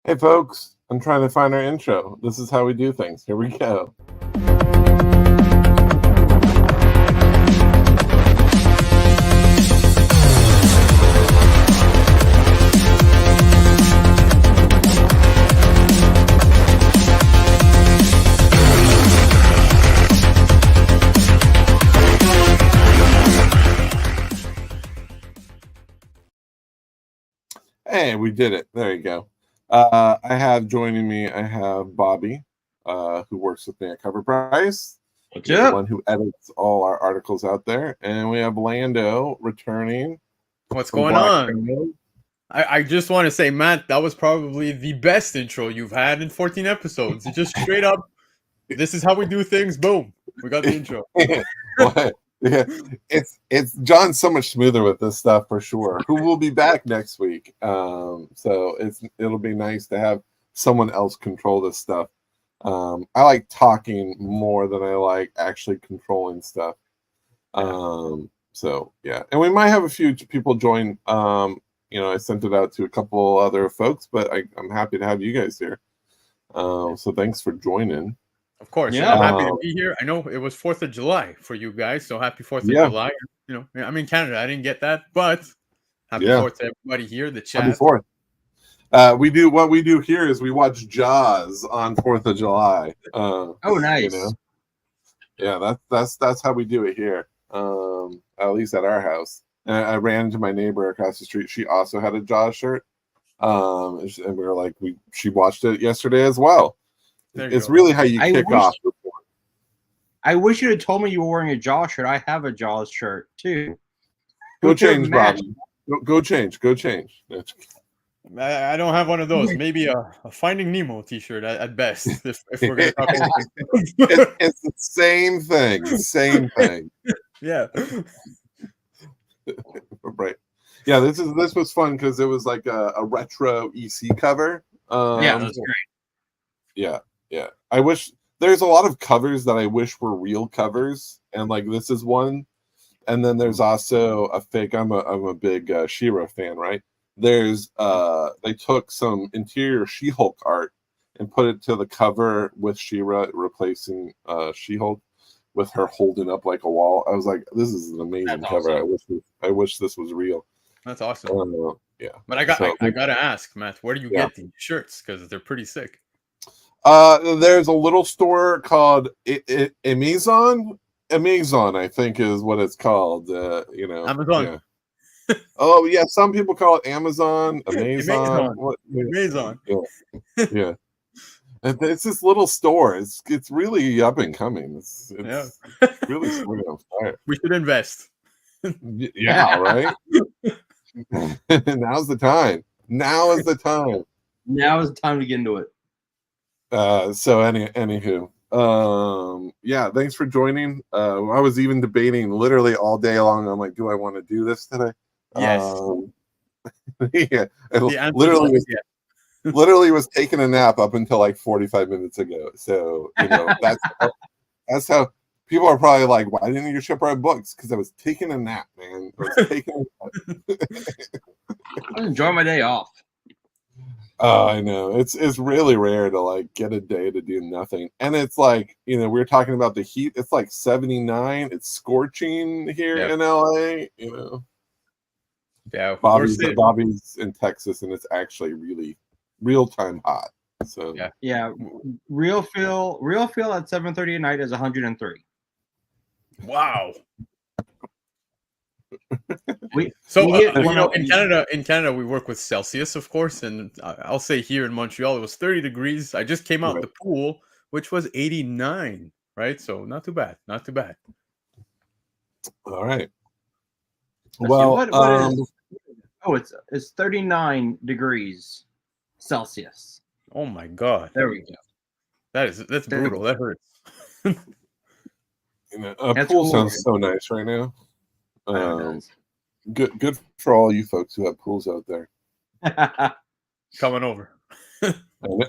Hey folks, I'm trying to find our intro. This is how we do things. Here we go. Hey, we did it. There you go. I have joining me, I have Bobby, who works with me at Covr'D. What's He's the up? one who edits all our articles out there. And we have Lando returning. What's from going Black on? Friday. I just want to say, Matt, that was probably the best intro you've had in 14 episodes. It's just straight up, this is how we do things. Boom. We got the intro. What? Yeah, it's John's so much smoother with this stuff for sure. Who will be back next week? So it'll be nice to have someone else control this stuff. I like talking more than I like actually controlling stuff. So yeah, and we might have a few people join. I sent it out to a couple other folks, but I'm happy to have you guys here. So thanks for joining. Of course. Yeah. I'm happy to be here. I know it was 4th of July for you guys, so happy 4th of Yeah. July. I'm in Canada. I didn't get that, but happy Yeah. 4th to everybody here. The chat. Happy 4th. What we do here is we watch Jaws on 4th of July. Oh, nice. Yeah, that's how we do it here. At least at our house. And I ran into my neighbor across the street. She also had a Jaws shirt. And we were like, she watched it yesterday as well. It's go. really how you kick off. I wish you had told me you were wearing a Jaws shirt. I have a Jaws shirt too. Go change, Bobby. Go change. I don't have one of those. Maybe a Finding Nemo t-shirt at best. If we're going to talk about it's the same thing. Same thing. Yeah. Right. Yeah, this was fun because it was like a retro EC cover. Yeah, that's great. Yeah. I wish there's a lot of covers that I wish were real covers, and like this is one. And then there's also a fake. I'm a big She-Ra fan, right? There's they took some interior She-Hulk art and put it to the cover with She-Ra replacing She-Hulk with her holding up like a wall. I was like, this is an amazing cover. Awesome. I wish this was real. That's awesome. Yeah. But I gotta ask, Matt, where do you get these shirts? Because they're pretty sick. There's a little store called Amazon. Amazon, I think, is what it's called. Amazon. Yeah. Oh yeah, some people call it Amazon. Amazon. Amazon. Yeah. It's this little store. It's really up and coming. It's really sort of on fire. We should invest. Yeah, right. Now's the time. Now is the time. Now is the time to get into it. Anywho, thanks for joining. I was even debating literally all day long. I'm like, do I want to do this today? Yes. Yeah. Literally was taking a nap up until like 45 minutes ago. So that's how people are probably like, why didn't you ship our books? Because I was taking a nap, man. I was enjoying my day off. Oh, I know. It's really rare to like get a day to do nothing. And it's like, we were talking about the heat. It's like 79. It's scorching here in LA, Yeah. Bobby's in Texas and it's actually really real time hot. So yeah. Real feel at 7:30 at night is 103. Wow. in Canada, we work with Celsius, of course, and I'll say here in Montreal, it was 30 degrees. I just came out the pool, which was 89, right? So not too bad. All right. It's 39 degrees Celsius. Oh my God. There we go. That's brutal. That hurts. A pool sounds so nice right now. Good for all you folks who have pools out there. Coming over.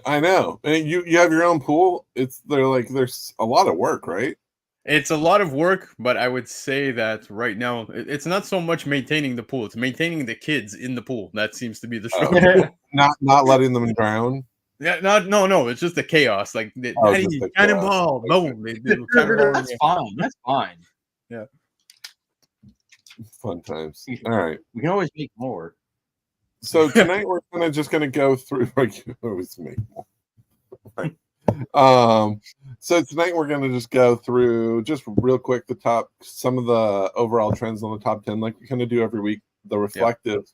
I know. And you have your own pool. There's a lot of work, right? It's a lot of work, but I would say that right now it's not so much maintaining the pool; it's maintaining the kids in the pool. That seems to be the struggle. Not letting them drown. Yeah, no. It's just the chaos. Like, Oh, just Daddy, the chaos. cannonball, boom! They were cannonballing. That's fine. That's fine. Yeah. Fun times. All right. We can always make more. So tonight we're just gonna go through like always make more. Right. So tonight we're gonna just go through just real quick some of the overall trends on the top 10, like we kind of do every week. The reflective.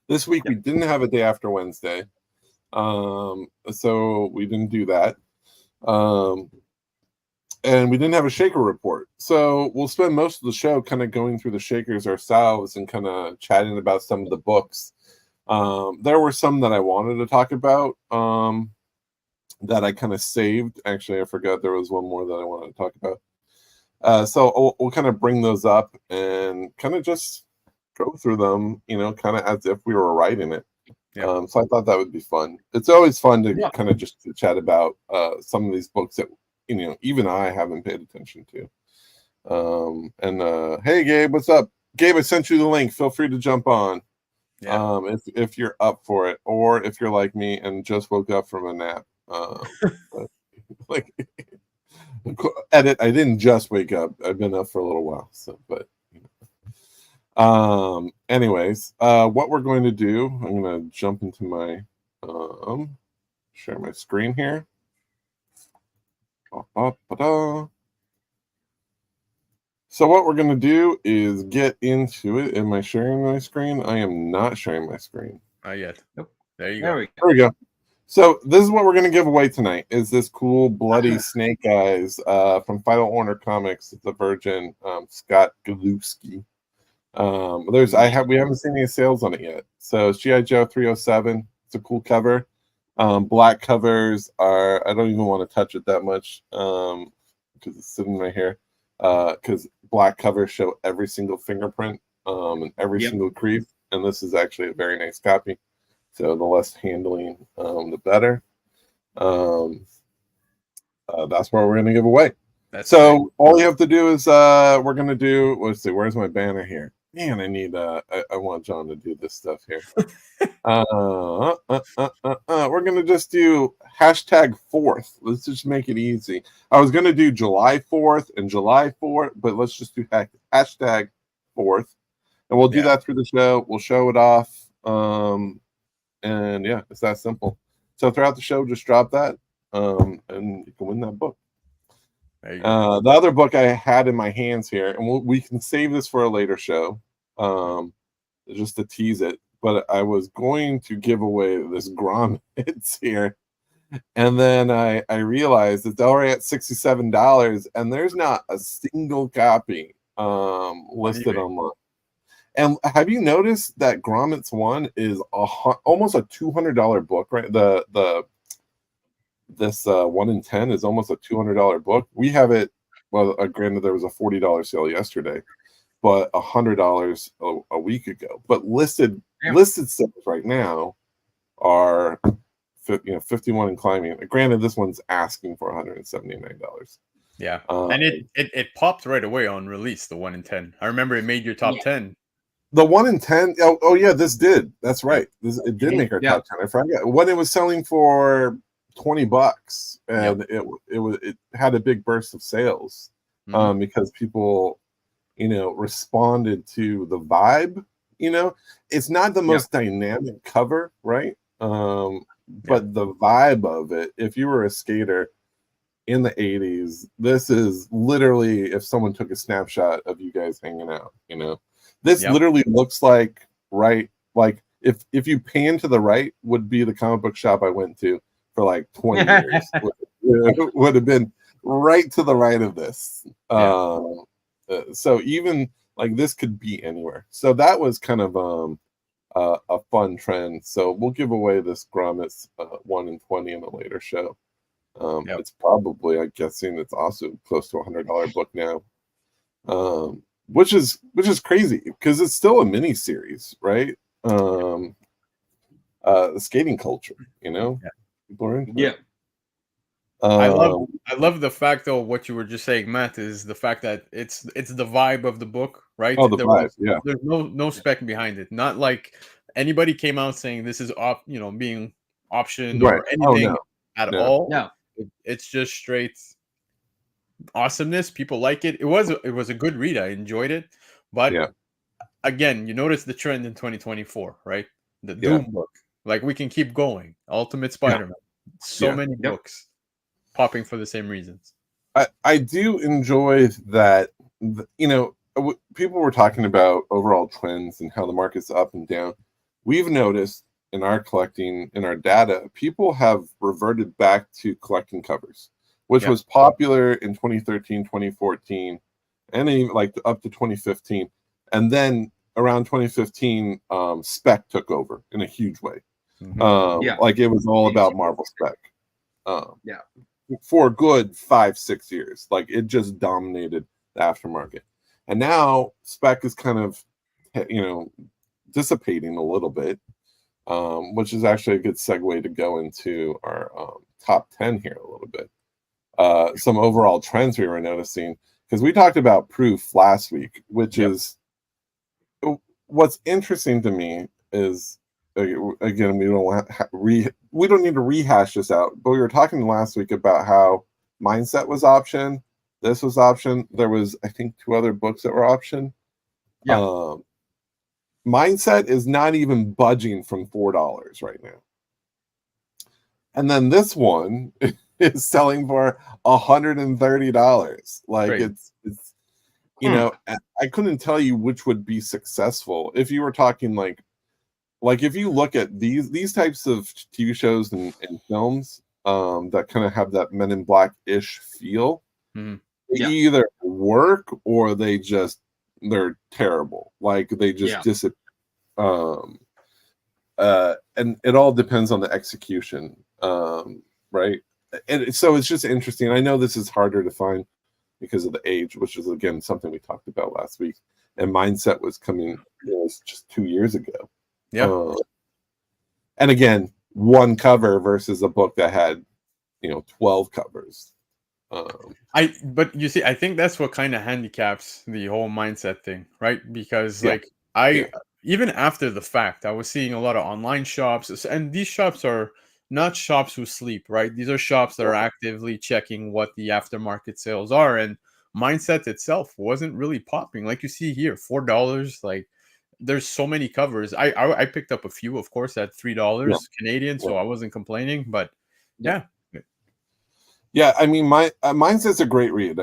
This week we didn't have a day after Wednesday. So we didn't do that. And we didn't have a shaker report. So we'll spend most of the show kind of going through the shakers ourselves and kind of chatting about some of the books. There were some that I wanted to talk about that I kind of saved. Actually, I forgot there was one more that I wanted to talk about. So we'll kind of bring those up and kind of just go through them, kind of as if we were writing it. So I thought that would be fun. It's always fun to kind of just chat about some of these books that even I haven't paid attention to. Hey Gabe, what's up? Gabe, I sent you the link. Feel free to jump on. If you're up for it, or if you're like me and just woke up from a nap. Like edit, I didn't just wake up. I've been up for a little while. Anyways, what we're going to do, I'm going to jump into my share my screen here. So what we're going to do is get into it. Am I sharing my screen? I am not sharing my screen. Not yet. Nope. There you There go. we There we go. So this is what we're going to give away tonight, is this cool bloody snake eyes from Final Order Comics, the Virgin, Scott Galewski. We haven't seen any sales on it yet. So it's G.I. Joe 307. It's a cool cover. Black covers I don't even want to touch it that much because it's sitting right here. Because black covers show every single fingerprint and every single crease. And this is actually a very nice copy. So the less handling, the better. That's what we're going to give away. So all you have to do is we're going to do, let's see, where's my banner here? Man, I want John to do this stuff here. We're going to just do #4th. Let's just make it easy. I was going to do July 4th and July 4th, but let's just do #4th. And we'll do that through the show. We'll show it off. And yeah, it's that simple. So throughout the show, just drop that, and you can win that book. The other book I had in my hands here, and we can save this for a later show, just to tease it. But I was going to give away this Grommets here, and then I realized it's already at $67, and there's not a single copy listed online. And have you noticed that Grommets 1 is almost a $200 book, right? This 1 in 10 is almost a $200 book. We have it. Well, granted, there was a $40 sale yesterday, but $100 a week ago. But listed sales right now are 51 and climbing. Granted, this one's asking for $179. Yeah, and it popped right away on release. The 1 in 10. I remember it made your top 10. The 1 in 10. Oh yeah, this did. That's right. It did make our top 10. I forgot when it was selling for $20, and it had a big burst of sales because people, responded to the vibe. It's not the most dynamic cover, right? But the vibe of it. If you were a skater in the 80s, this is literally if someone took a snapshot of you guys hanging out. This literally looks like if you pan to the right would be the comic book shop I went to for like 20 years. would have been right to the right of this. So even like this could be anywhere. So that was kind of a fun trend. So we'll give away this Grommets 1 in 20 in a later show. It's probably, I'm guessing, it's also close to $100 book now. Which is crazy because it's still a mini series, right? The skating culture, people are into it. I love the fact though what you were just saying, Matt, is the fact that it's the vibe of the book, right? Oh, the vibe, yeah. There's no spec behind it. Not like anybody came out saying this is being optioned Right. or Oh, anything no. at No. all. No. It's just straight awesomeness. People like it. It was a good read. I enjoyed it. But Yeah. again, you notice the trend in 2024, right? The Yeah. Doom book. Like we can keep going. Ultimate Spider-Man. So Yeah. many books popping for the same reasons. I do enjoy that, people were talking about overall trends and how the market's up and down. We've noticed in our collecting, in our data, people have reverted back to collecting covers, which was popular in 2013, 2014, and even like up to 2015. And then around 2015, spec took over in a huge way. Like it was all about Marvel spec. For a good 5-6 years, like it just dominated the aftermarket, and now spec is kind of dissipating a little bit, which is actually a good segue to go into our top 10 here a little bit. Some overall trends we were noticing, because we talked about proof last week, which is what's interesting to me is, again, we don't need to rehash this out, but we were talking last week about how Mindset was option, this was option, there was I think 2 other books that were option. Mindset is not even budging from $4 right now, and then this one is selling for $130. Like it's I couldn't tell you which would be successful if you were talking like if you look at these types of TV shows and films that kind of have that Men in Black-ish feel, they either work or they're terrible. Like they just disappear. And it all depends on the execution, right? And so it's just interesting. I know this is harder to find because of the age, which is again something we talked about last week. And Mindset was coming just 2 years ago. And again, one cover versus a book that had 12 covers. But you see, I think that's what kind of handicaps the whole Mindset thing, right? Because even after the fact, I was seeing a lot of online shops, and these shops are not shops who sleep, right? These are shops that are actively checking what the aftermarket sales are, and Mindset itself wasn't really popping. Like you see here, $4. Like there's so many covers. I picked up a few, of course, at $3 Canadian, so I wasn't complaining. But I mean, Mindset's a great read.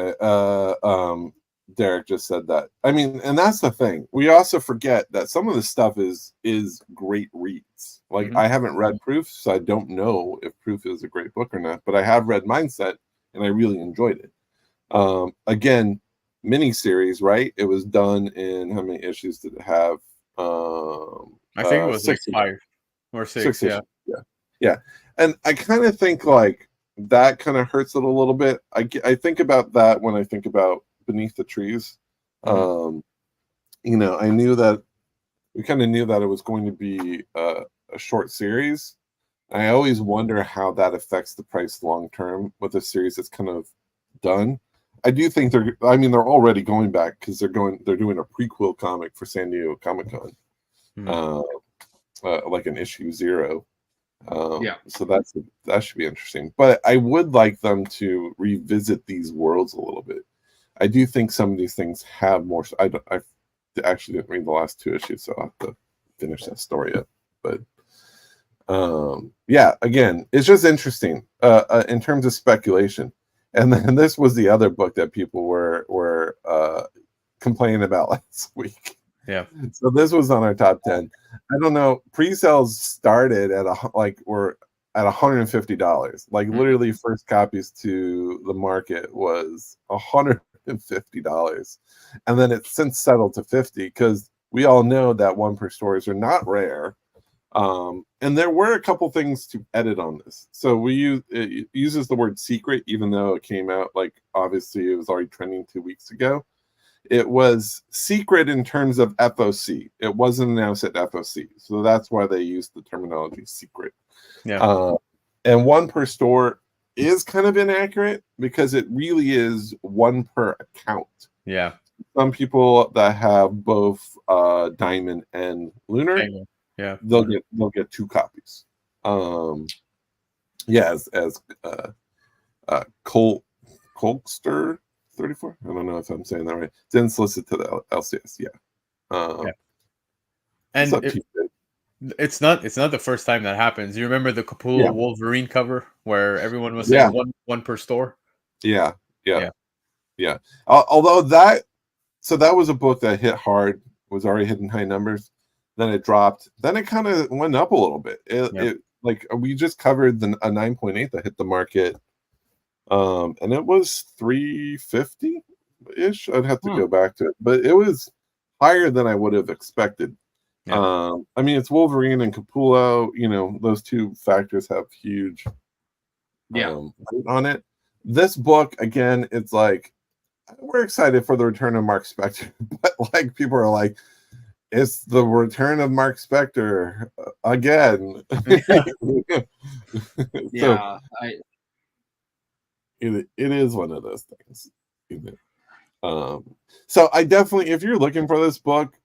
Derek just said that. I mean, and that's the thing. We also forget that some of the stuff is great reads. Like I haven't read Proof, so I don't know if Proof is a great book or not. But I have read Mindset, and I really enjoyed it. Again, miniseries, right? It was done in how many issues did it have? I think it was 6 like 5 or 6. Yeah. And I kind of think like that kind of hurts it a little bit. I think about that when I think about Beneath the Trees. I knew that we kind of knew that it was going to be a short series. I always wonder how that affects the price long term with a series that's kind of done. I do think they're already going back because they're doing a prequel comic for San Diego Comic-Con, like an issue 0. So that should be interesting. But I would like them to revisit these worlds a little bit. I do think some of these things have more. I actually didn't read the last 2 issues, so I'll have to finish that story up. But again, it's just interesting in terms of speculation. And then this was the other book that people were complaining about last week. Yeah. So this was on our top 10. I don't know. Pre-sales started at we're at $150. Like literally, first copies to the market was $150, and then it's since settled to $50 because we all know that 1 per stories are not rare. And there were a couple things to edit on this. So it uses the word secret, even though it came out like obviously it was already trending 2 weeks ago. It was secret in terms of FOC. It wasn't announced at FOC, so that's why they used the terminology secret. Yeah. And 1 per store is kind of inaccurate because it really is one per account. Yeah. Some people that have both Diamond and Lunar, yeah, they'll get 2 copies. Yeah, as Colkster 34. I don't know if I'm saying that right. Didn't solicit to the LCS. Yeah. And it's not the first time that happens. You remember the Capullo Wolverine cover where everyone was saying one per store? Yeah. Although that was a book that hit hard, was already hitting high numbers. Then it dropped. Then it kind of went up a little bit. It like we just covered a 9.8 that hit the market, and it was 350 ish. I'd have to go back to it, but it was higher than I would have expected. I mean, it's Wolverine and Capullo. You know, those 2 factors have huge weight on it. This book, again, it's like we're excited for the return of Mark Spector, but like people are like, it's the return of Mark Spector again. Yeah, it is one of those things. So I definitely, if you're looking for this book,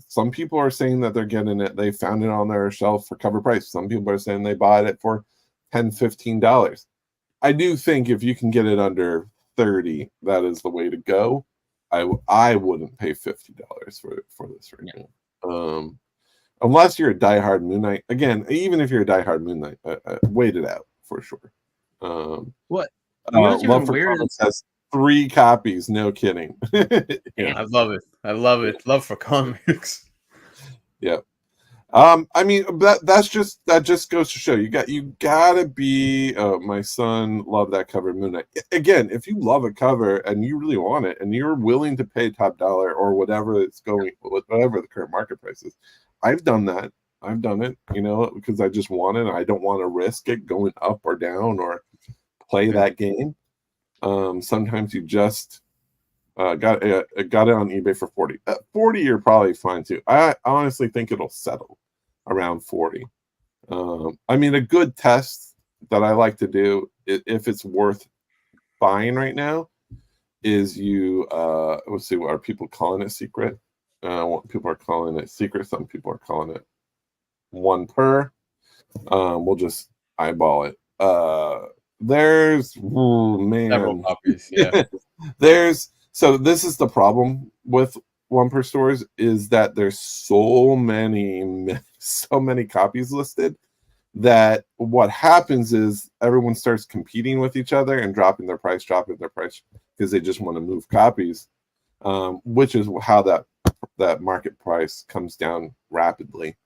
some people are saying that they're getting it. They found it on their shelf for cover price. Some people are saying they bought it for $10-15. I do think if you can get it under 30, that is the way to go. I wouldn't pay $50 for this right now. Unless you're a diehard Moon Knight. Again, even if you're a diehard Moon Knight, wait it out for sure. What? Love for Comics has 3 copies. No kidding. I love it. Love for comics. Yeah. I mean that just goes to show you gotta be. My son loved that cover, Moon Knight. Again, if you love a cover and you really want it and you're willing to pay top dollar or whatever whatever the current market price is, I've done that. I've done it, because I just want it. I don't want to risk it going up or down or play that game. Sometimes you just got it on eBay for 40. 40, you're probably fine too. I honestly think it'll settle around 40. I mean, a good test that I like to do, if it's worth buying right now, is let's see, are people calling it secret? People are calling it secret. Some people are calling it 1 per. We'll just eyeball it. There's several copies. Yeah. So this is the problem with 1 per stores, is that there's so many copies listed that what happens is everyone starts competing with each other and dropping their price because they just want to move copies, which is how that market price comes down rapidly.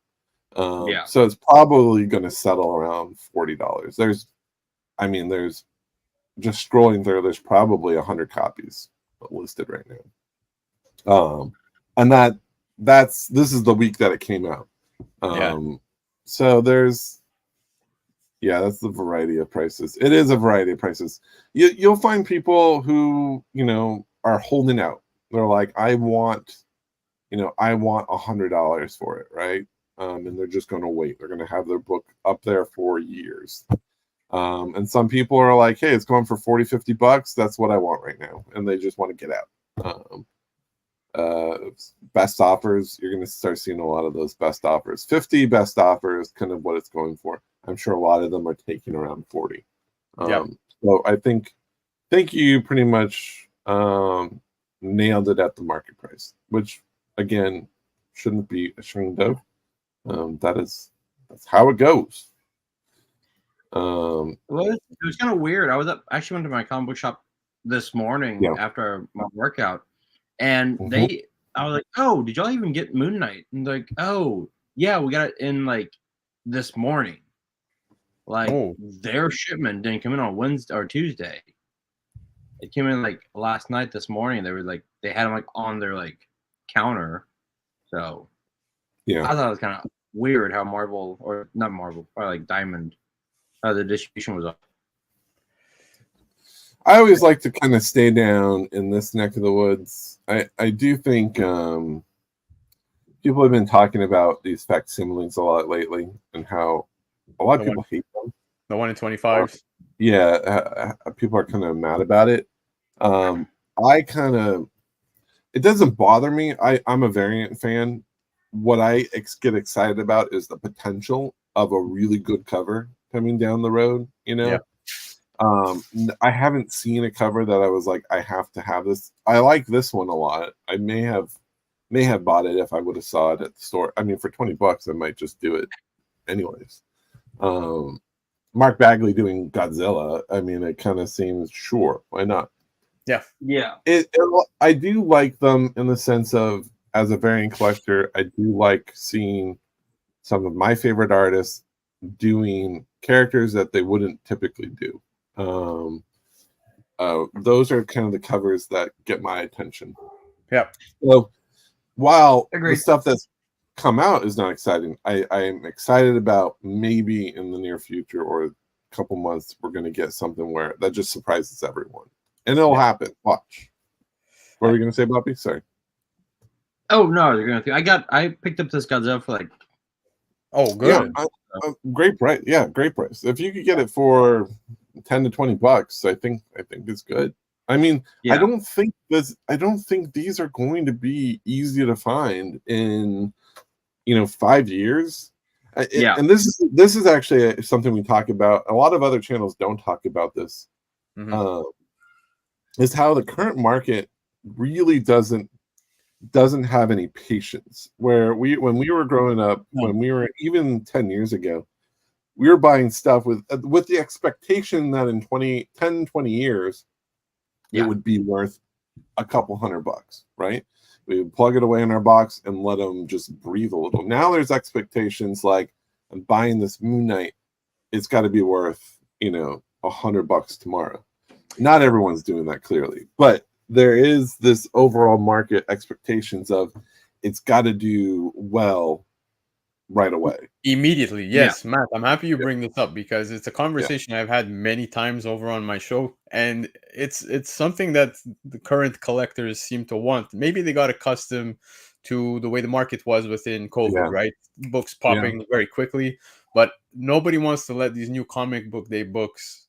So it's probably going to settle around $40. There's just scrolling through, there's probably 100 copies listed right now. And this is the week that it came out. So that's the variety of prices. It is a variety of prices. You'll find people who, are holding out. They're like, I want $100 for it, right? And they're just going to wait. They're going to have their book up there for years. And some people are like, hey, it's going for $40-50. That's what I want right now. And they just want to get out. Best offers, you're going to start seeing a lot of those best offers. 50 best offers, kind of what it's going for. I'm sure a lot of them are taking around 40. So I think you pretty much nailed it at the market price, which again shouldn't be ashamed of. That's how it goes. Well, it was kind of weird. Actually went to my comic book shop this morning after my workout, and I was like, "Oh, did y'all even get Moon Knight?" And they're like, "Oh, yeah, we got it in like this morning." Like their shipment didn't come in on Wednesday or Tuesday. It came in like last night, this morning. They were like, they had them like on their like counter. So I thought it was kind of weird how Marvel, or not Marvel, or like Diamond, the distribution was up. I always like to kind of stay down in this neck of the woods. I do think people have been talking about these facsimiles a lot lately, and how a lot of people hate them. The 1 in 25s. People are kind of mad about it. It doesn't bother me. I'm a variant fan. What I get excited about is the potential of a really good cover coming down the road. Yeah. I haven't seen a cover that I was like, I have to have this. I like this one a lot. I may have bought it if I would have saw it at the store. I mean, for $20, I might just do it anyways. Mark Bagley doing Godzilla. I mean, it kind of seems sure. Why not? Yeah. I do like them in the sense of, as a variant collector, I do like seeing some of my favorite artists doing characters that they wouldn't typically do. Those are kind of the covers that get my attention. Yeah. So while Agreed. the stuff that's come out is not exciting, I am excited about maybe in the near future or a couple months we're going to get something where that just surprises everyone, and it'll happen. Watch. What were you going to say, Bobby? Sorry. Oh no, you're gonna. I picked up this Godzilla for like. Oh, good. Yeah, great price. Yeah, great price. If you could get it for $10 to $20, I think it's good. I mean, I don't think these are going to be easy to find in 5 years. And this is actually something we talk about. A lot of other channels don't talk about this. Mm-hmm. Is how the current market really doesn't have any patience. When we were growing up, when we were even 10 years ago, we were buying stuff with the expectation that in 20 years it would be worth a couple $100, right? We would plug it away in our box and let them just breathe a little. Now there's expectations like, I'm buying this Moon Knight, it's got to be worth $100 tomorrow. Not everyone's doing that, clearly, but there is this overall market expectations of it's got to do well right away. Immediately, yes. Matt, I'm happy you bring this up because it's a conversation I've had many times over on my show, and it's something that the current collectors seem to want. Maybe they got accustomed to the way the market was within COVID, right? Books popping very quickly, but nobody wants to let these new comic book day books,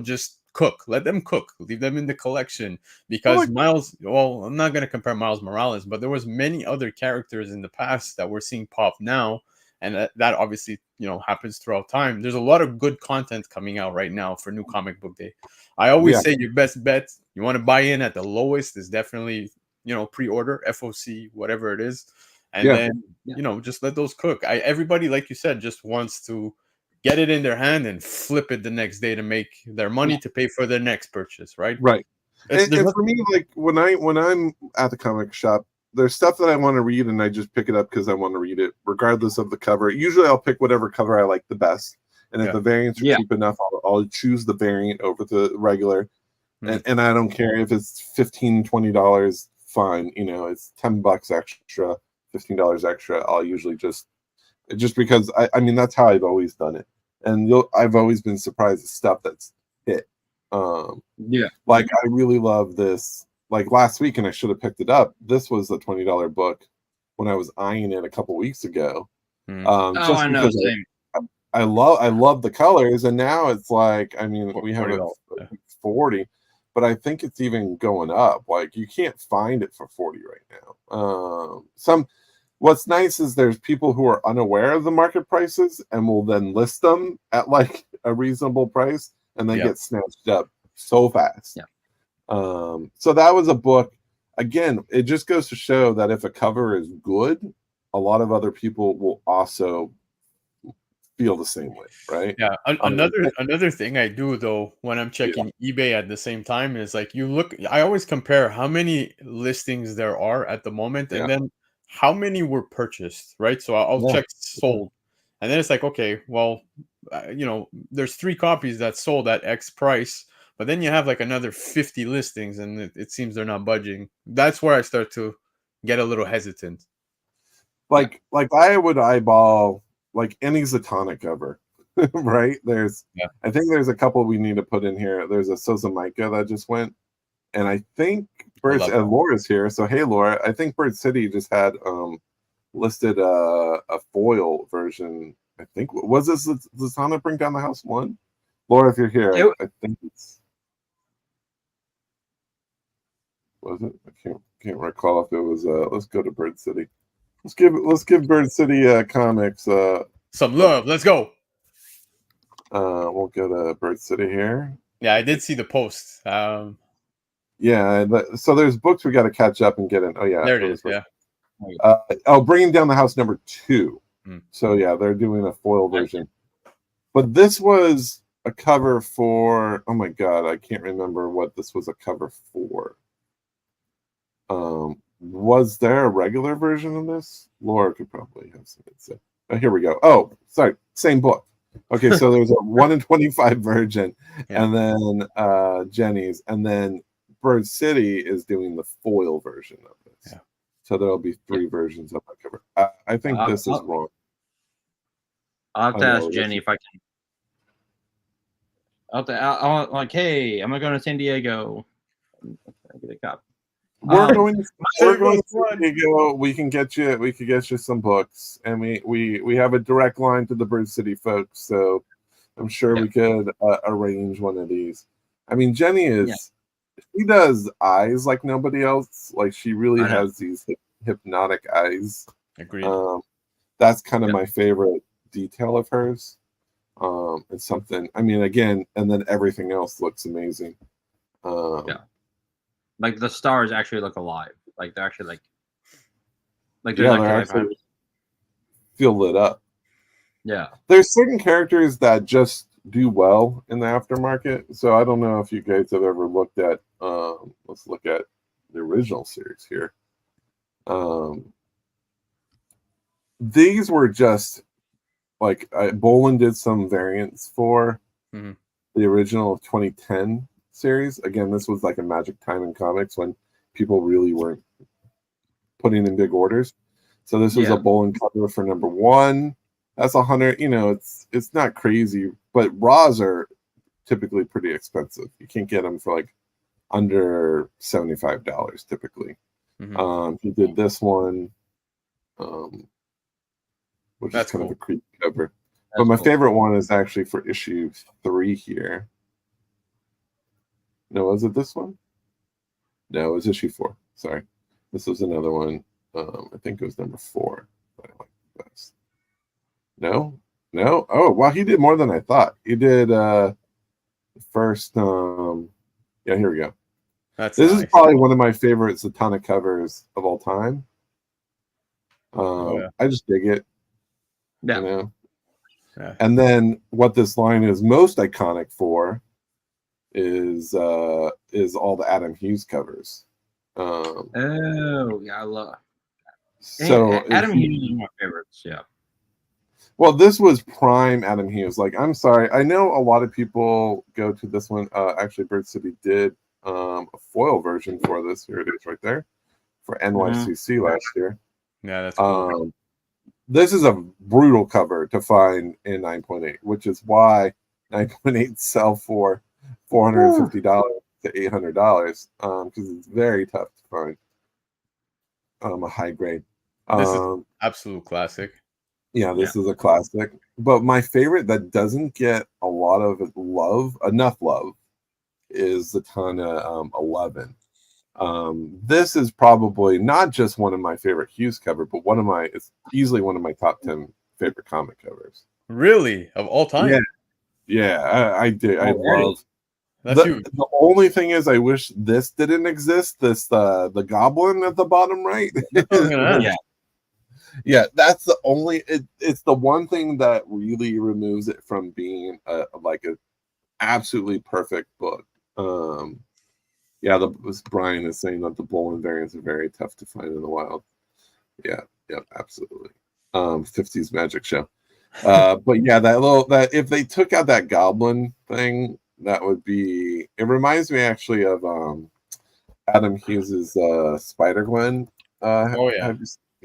just cook. Let them cook. Leave them in the collection because Miles. Well, I'm not going to compare Miles Morales, but there was many other characters in the past that we're seeing pop now, and that obviously happens throughout time. There's a lot of good content coming out right now for New Comic Book Day. I always say your best bet, you want to buy in at the lowest, is definitely pre-order, FOC, whatever it is, and then just let those cook. Everybody, like you said, just wants to get it in their hand and flip it the next day to make their money to pay for their next purchase, right? Right. And for me, like when I'm at the comic shop, there's stuff that I want to read and I just pick it up because I want to read it, regardless of the cover. Usually I'll pick whatever cover I like the best. And if the variants are cheap enough, I'll choose the variant over the regular. And I don't care if it's $15, $20, fine. It's $10 extra, $15 extra. I'll usually just because I mean that's how I've always done it, and I've always been surprised at stuff that's hit. Like I really love this. Like last week, and I should have picked it up. This was a $20 book when I was eyeing it a couple weeks ago. I know. I love the colors, and now it's like, I mean, we have it 40, but I think it's even going up. Like you can't find it for 40 right now. What's nice is there's people who are unaware of the market prices and will then list them at like a reasonable price and then get snatched up so fast. So that was a book. Again, it just goes to show that if a cover is good, a lot of other people will also feel the same way, right? Yeah. Another thing I do though when I'm checking eBay at the same time is like I always compare how many listings there are at the moment and then how many were purchased, right? So I'll check sold, and then it's like, okay, well, there's 3 copies that sold at X price, but then you have like another 50 listings, and it seems they're not budging. That's where I start to get a little hesitant. Like I would eyeball like any Zatanna cover, right? I think there's a couple we need to put in here. There's a Sozamaika that just went. And I think Laura's here, so hey Laura. I think Bird City just had listed a foil version I think was this Zatanna Bring Down the House 1? Laura, if you're here, I think it's. Was it? I can't recall if it was. Let's go to Bird City. Let's give Bird City Comics some love. Let's go. We'll go to Bird City here. Yeah, I did see the post. Yeah, so there's books we got to catch up and get in. Oh yeah, there it is. Yeah. Bringing Down the House #2. So yeah, they're doing a foil version. But this was a cover for. Oh my god, I can't remember what this was a cover for. Was there a regular version of this? Laura could probably have something to say. Oh, here we go. Oh, sorry, same book. Okay, so there's a 1 in 25 version, and then Jenny's, and then Bird City is doing the foil version of this. Yeah. So there'll be 3 versions of that cover. I think this is wrong. I'll have to ask Jenny if I can. I'm like, hey, I'm going to San Diego. Get a copy. We're going to San Diego. We can get you some books, and we have a direct line to the Bird City folks, so I'm sure we could arrange one of these. I mean, Jenny she does eyes like nobody else. Like she really has these hypnotic eyes. Agreed. That's kind of my favorite detail of hers. It's something. I mean, again, and then everything else looks amazing. Like the stars actually look alive. Like they're actually like they're actually feel lit up. Yeah. There's certain characters that just do well in the aftermarket. So I don't know if you guys have ever looked at let's look at the original series here. These were just like Bolin did some variants for the original 2010 series. Again, this was like a magic time in comics when people really weren't putting in big orders. So this was a Bolin cover for #1. That's 100. You know, it's not crazy, but raws are typically pretty expensive. You can't get them for like under $75 typically. He did this one, which is kind of a creepy cover. But my favorite one is actually for issue 3 here. No, was it this one? No, it was issue 4. Sorry. This was another one. I think it was #4 that I like the best. No? Oh, wow, he did more than I thought. He did the first yeah, here we go. This is probably one of my favorite Zatanna covers of all time. I just dig it. Yeah. You know? Yeah. And then what this line is most iconic for is all the Adam Hughes covers. I love. So Adam Hughes is my favorites. Yeah. Well, this was prime Adam Hughes. Like, I'm sorry, I know a lot of people go to this one. Actually, Bird City did a foil version for this. Here it is, right there, for NYCC last year. Yeah, that's cool. This is a brutal cover to find in 9.8, which is why 9.8 sell for $450 to $800 because it's very tough to find a high grade. This is absolute classic. Yeah, this is a classic. But my favorite that doesn't get a lot of enough love, is Zatanna 11. This is probably not just one of my favorite Hughes cover, but it's easily one of my top 10 favorite comic covers. Really? Of all time? Yeah, I do. I love. That's huge. The only thing is, I wish this didn't exist. The goblin at the bottom right. Yeah, that's the only. It's the one thing that really removes it from being like an absolutely perfect book. Brian is saying that the Bolin variants are very tough to find in the wild. Yeah, absolutely. 50s magic show. But yeah, that if they took out that goblin thing, that would be. It reminds me actually of Adam Hughes's Spider-Gwen.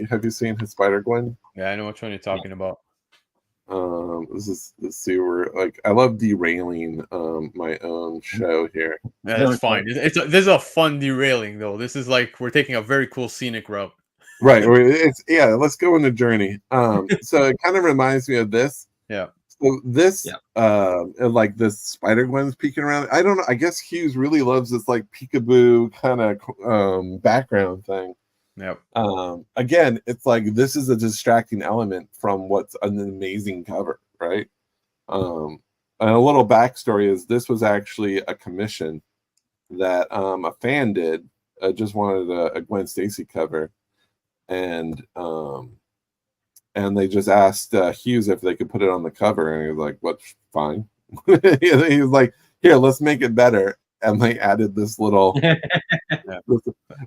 Have you seen his Spider-Gwen? Yeah, I know which one you're talking about. Let's see where I love derailing my own show here. Yeah, that's fine. This is a fun derailing though. This is like we're taking a very cool scenic route. Right. It's let's go on the journey. So it kind of reminds me of this. Yeah. So this like this Spider-Gwen's peeking around. I don't know. I guess Hughes really loves this like peekaboo kind of background thing. Yep. Again, it's like this is a distracting element from what's an amazing cover, right? And a little backstory is this was actually a commission that a fan did. Just wanted a Gwen Stacy cover, and they just asked Hughes if they could put it on the cover, and he was like, "What? Fine." He was like, "Here, let's make it better." And they added this little.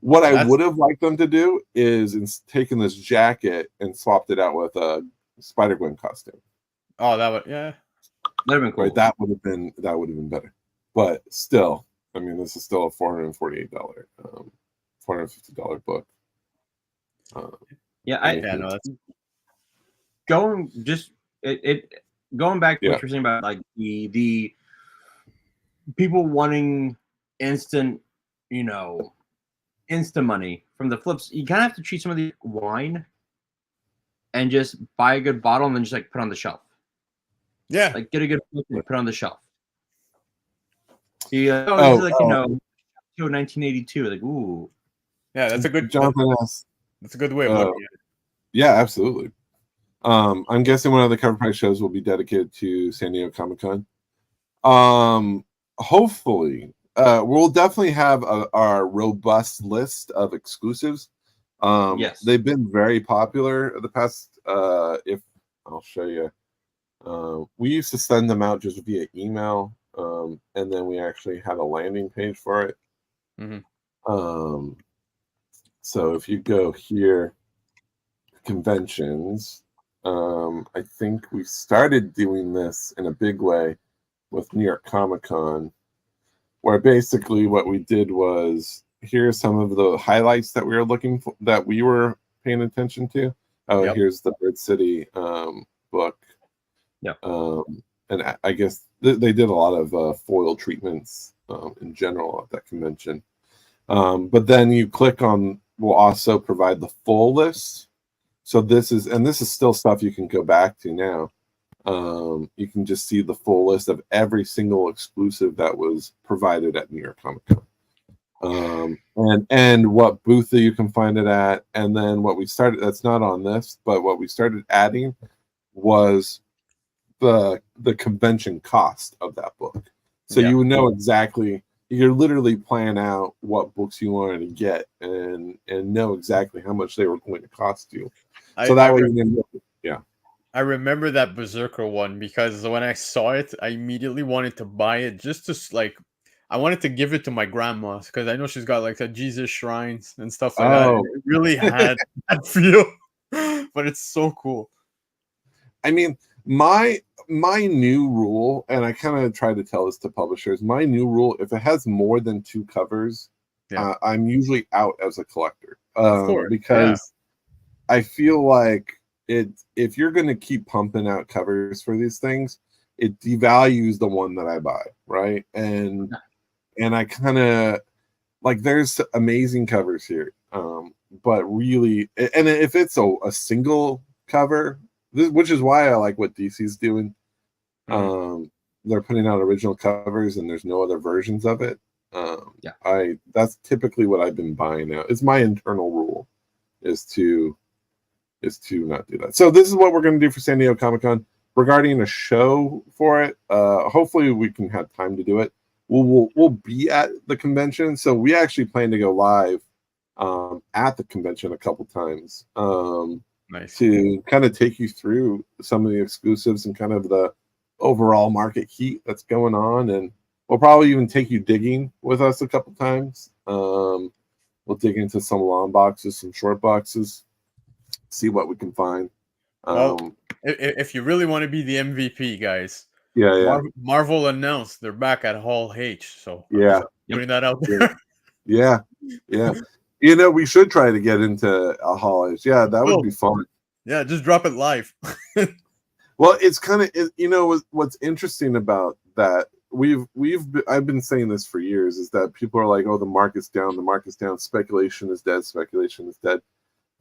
What I would have liked them to do is taken this jacket and swapped it out with a Spider-Gwen costume. Oh, that would that'd have been cool. Right, that would have been better. But still, I mean, this is still a $448, $450 book. That's going back to what you're saying about like the people wanting instant money from the flips. You kind of have to treat some of the wine and just buy a good bottle and then just like put on the shelf. Yeah, like get a good flip and put on the shelf. Yeah, this is like 1982. Like, ooh, yeah, that's a good Jonathan. That's a good way of looking at it. Yeah, absolutely. I'm guessing one of the cover price shows will be dedicated to San Diego Comic-Con. Hopefully, we'll definitely have our robust list of exclusives. Yes, they've been very popular the past. If I'll show you, we used to send them out just via email, and then we actually had a landing page for it. Mm-hmm. So if you go here, conventions, I think we started doing this in a big way with New York Comic Con, where basically what we did was here's some of the highlights that we were looking for, that we were paying attention to. Here's the Bird City book. Yeah. And I guess they did a lot of foil treatments in general at that convention. But then you click on, we'll also provide the full list. So this is still stuff you can go back to now. You can just see the full list of every single exclusive that was provided at New York Comic Con. And what booth that you can find it at. And then what we started, that's not on this, but what we started adding was the convention cost of that book. So you would know exactly, you could literally plan out what books you wanted to get and know exactly how much they were going to cost you. So that way, I remember that Berserker one because when I saw it, I immediately wanted to buy it just to I wanted to give it to my grandma because I know she's got like the Jesus shrines and stuff like that. It really had that feel, but it's so cool. I mean, my new rule, and I kind of try to tell this to publishers, my new rule, if it has more than 2 covers, I'm usually out as a collector. Because I feel like if you're going to keep pumping out covers for these things, it devalues the one that I buy, right? And I kind of like, there's amazing covers here, but really, and if it's a single cover, which is why I like what DC's doing. They're putting out original covers, and there's no other versions of it. That's typically what I've been buying now. It's my internal rule, is to not do that. So this is what we're going to do for San Diego Comic-Con. Regarding a show for it, hopefully we can have time to do it. We'll be at the convention, so we actually plan to go live at the convention a couple times. Nice. To kind of take you through some of the exclusives and kind of the overall market heat that's going on, and we'll probably even take you digging with us a couple times. We'll dig into some long boxes, some short boxes, see what we can find. Well, if you really want to be the MVP, guys, Marvel announced they're back at Hall H, so putting that out there. Yeah. You know, we should try to get into a Hall H. Yeah, that would be fun. Yeah, just drop it live. Well, it's kind of, you know, what's interesting about that, I've been saying this for years, is that people are like, oh, the market's down, speculation is dead.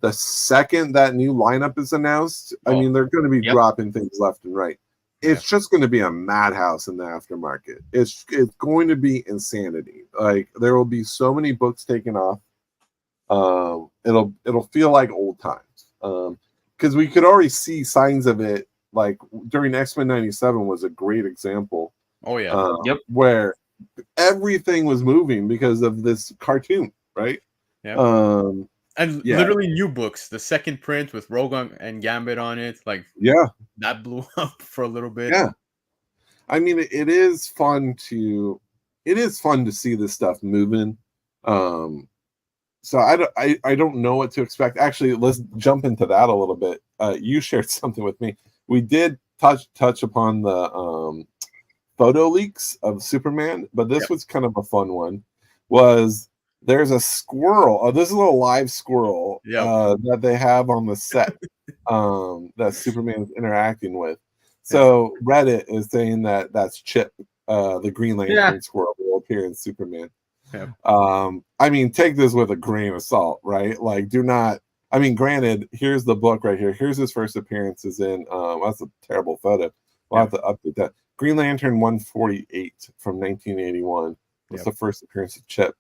the second that new lineup is announced, I mean, they're going to be dropping things left and right. It's just going to be a madhouse in the aftermarket. It's going to be insanity. Like, there will be so many books taken off. It'll feel like old times. Because we could already see signs of it. Like during X-Men 97 was a great example. Oh yeah. Where everything was moving because of this cartoon, right? Yeah. And literally new books. The second print with Rogue and Gambit on it, like that blew up for a little bit. Yeah. I mean, it is fun to see this stuff moving. So I don't know what to expect. Actually, let's jump into that a little bit. You shared something with me. We did touch upon the photo leaks of Superman, but this was kind of a fun one. There's a squirrel. Oh, this is a little live squirrel that they have on the set that Superman is interacting with. So Reddit is saying that that's Chip, the Green Lantern squirrel, will appear in Superman. Yeah. I mean, take this with a grain of salt, right? Like, do not. I mean, granted, here's the book right here. Here's his first appearances in. That's a terrible photo. We'll have to update that. Green Lantern 148 from 1981. That's the first appearance of Chip.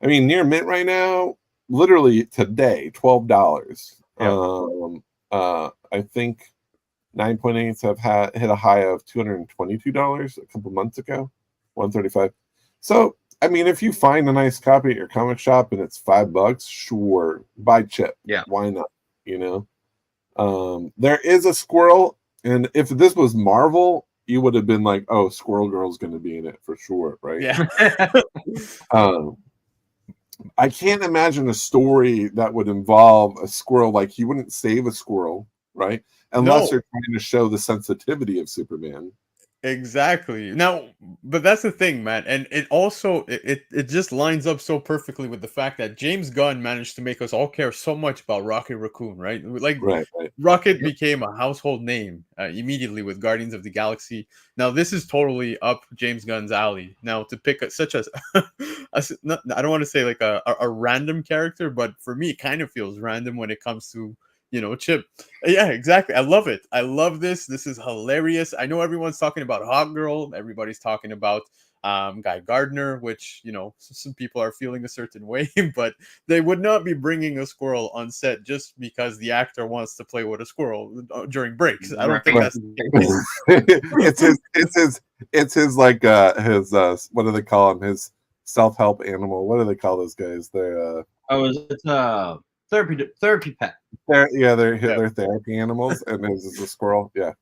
I mean, near mint right now, literally today, $12. I think 9.8s have hit a high of $222 a couple months ago, $135. So, I mean, if you find a nice copy at your comic shop and it's $5, sure, buy Chip. Yeah, why not? You know, there is a squirrel, and if this was Marvel, you would have been like, "Oh, Squirrel Girl's going to be in it for sure," right? Yeah. I can't imagine a story that would involve a squirrel. Like, he wouldn't save a squirrel, right? Unless they're trying to show the sensitivity of Superman. Exactly. Now, but that's the thing, man, and it also it just lines up so perfectly with the fact that James Gunn managed to make us all care so much about Rocket Raccoon, right? Like, right. Rocket became a household name immediately with Guardians of the Galaxy. Now, this is totally up James Gunn's alley. Now, to pick such a, I don't want to say like a random character, but for me, it kind of feels random when it comes to, you know, Chip. Yeah, exactly. I love it. I love this. This is hilarious. I know everyone's talking about Hawk Girl. Everybody's talking about Guy Gardner, which, you know, some people are feeling a certain way, but they would not be bringing a squirrel on set just because the actor wants to play with a squirrel during breaks. I don't think that's it's his like his what do they call him? His self-help animal. What do they call those guys? They're it's therapy pet. They're therapy animals, and this is a squirrel. Yeah,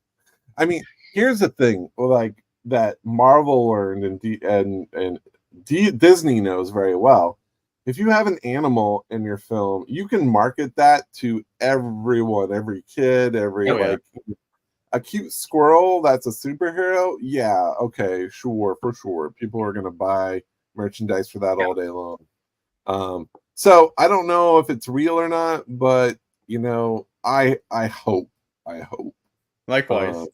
I mean, here's the thing, like, that Marvel learned and Disney knows very well. If you have an animal in your film, you can market that to everyone, every kid, a cute squirrel that's a superhero. Yeah, okay, sure, for sure. People are gonna buy merchandise for that all day long. So I don't know if it's real or not, but, you know, I hope. Likewise.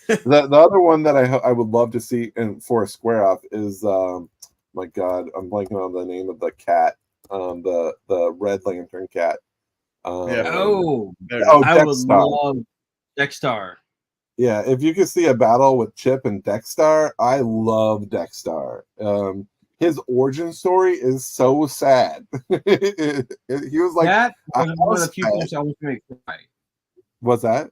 The other one that I would love to see, and for a square off, is my God, I'm blanking on the name of the cat, the Red Lantern cat. I would love Dexter. Yeah, if you could see a battle with Chip and Dexter, I love Dexter. His origin story is so sad. He was like, that was one of the few books I almost made cry. What's that?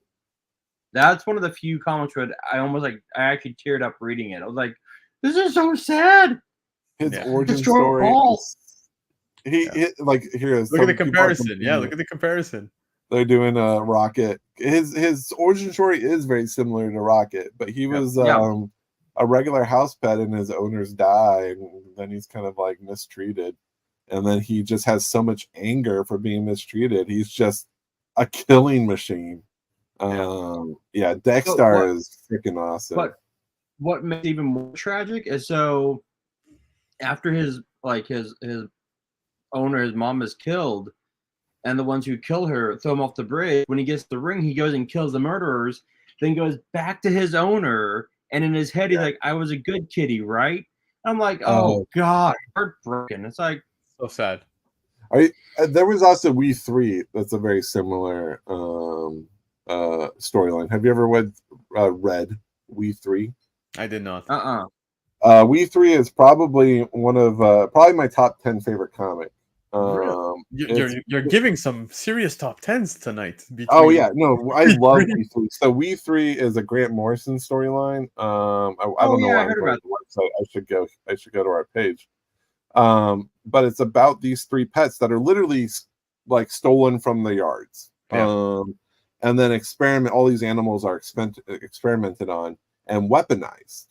That's one of the few comics where I actually teared up reading it. I was like, this is so sad. His origin story. Like, here's look at the comparison. Yeah, look at the comparison. They're doing Rocket. His origin story is very similar to Rocket, but he was a regular house pet, and his owners die, and then he's kind of like mistreated, and then he just has so much anger for being mistreated. He's just a killing machine. Dexter is freaking awesome. But what makes it even more tragic is, so after his owner, his mom, is killed, and the ones who kill her throw him off the bridge. When he gets the ring, he goes and kills the murderers, then goes back to his owner. And in his head, he's like, I was a good kitty, right? I'm like, oh God, heartbroken. It's like, so sad. There was also We 3. That's a very similar storyline. Have you ever read We 3? I did not. We 3 is probably one of probably my top 10 favorite comic. You're giving some serious top 10s tonight. Oh yeah, no, I love We 3. So We 3 is a Grant Morrison storyline. I don't know why I heard about the website. I should go to our page. But it's about these 3 pets that are literally like stolen from the yards. Yeah. And then all these animals are experimented on and weaponized.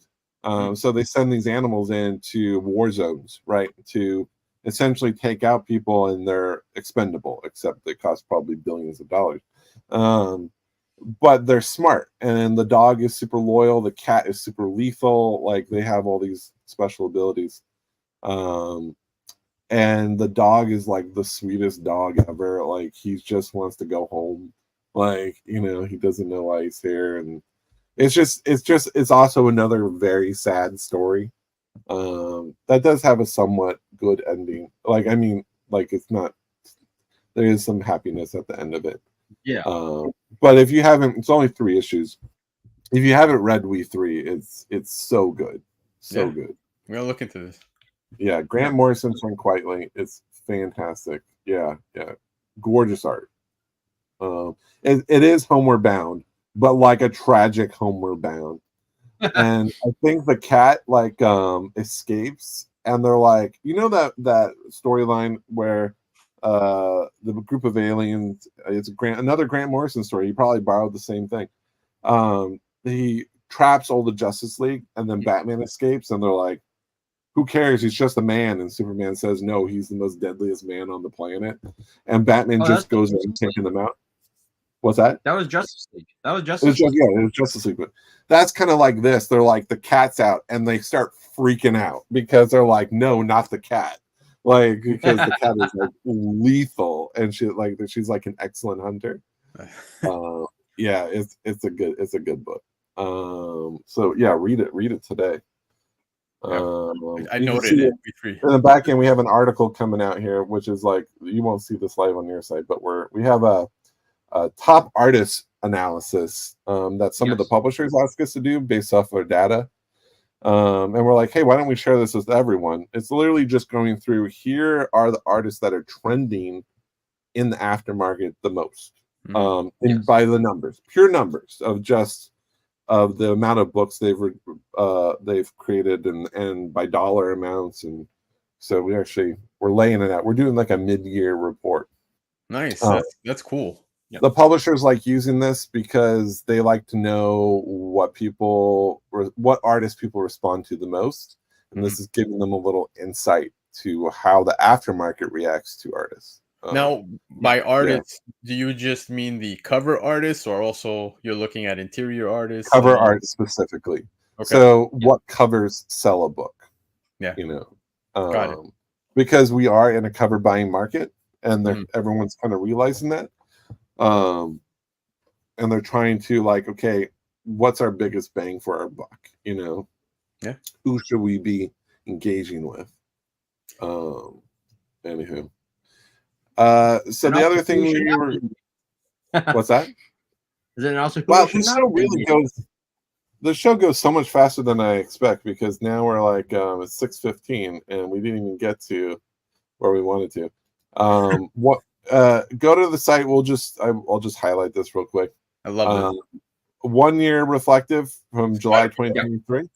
So they send these animals into war zones, right, to essentially take out people, and they're expendable, except they cost probably billions of dollars. But they're smart, and the dog is super loyal. The cat is super lethal. Like, they have all these special abilities. And the dog is like the sweetest dog ever. Like, he just wants to go home. Like, he doesn't know why he's here. And it's also another very sad story. That does have a somewhat good ending. Like, I mean, like, it's not, there is some happiness at the end of it. Yeah. But if you haven't, it's only 3 issues. If you haven't read We 3, it's so good. So good. We're gonna look into this. Yeah, Grant Morrison from Quietly. It's fantastic. Yeah. Gorgeous art. It is Homeward Bound, but like a tragic Homeward Bound. And I think the cat escapes, and they're like, that storyline where the group of aliens, it's another Grant Morrison story. He probably borrowed the same thing. He traps all the Justice League, and then Batman escapes, and they're like, who cares? He's just a man. And Superman says, no, he's the most deadliest man on the planet. And Batman just goes in and taking them out. What's that? That was Justice League. It was Justice League. But that's kind of like this. They're like, the cat's out, and they start freaking out because they're like, no, not the cat. Like, because the cat is like lethal, and she's like an excellent hunter. Yeah, it's a good book. So yeah, read it today. I noted it. In the back end, we have an article coming out here, which is like, you won't see this live on your site, but we have a top artist analysis that some of the publishers ask us to do based off our data. And we're like, hey, why don't we share this with everyone? It's literally just going through, here are the artists that are trending in the aftermarket the most. By the numbers, pure numbers of the amount of books they've created, and by dollar amounts. And so we're laying it out. We're doing like a mid-year report. Nice. That's cool. The publishers like using this because they like to know what artists people respond to the most, and this is giving them a little insight to how the aftermarket reacts to artists. Now, by artists, do you just mean the cover artists, or also you're looking at interior artists? Cover art specifically. Okay. So what covers sell a book? Yeah. Got it. Because we are in a cover buying market, and everyone's kind of realizing that. And they're trying to like, okay, what's our biggest bang for our buck? Yeah. Who should we be engaging with? Anywho. So the other thing what's that? Is it also cool? Wow, the show goes so much faster than I expect, because now we're like it's 6:15 and we didn't even get to where we wanted to. Go to the site. I'll just highlight this real quick. I love it. 1 year reflective from July 2023.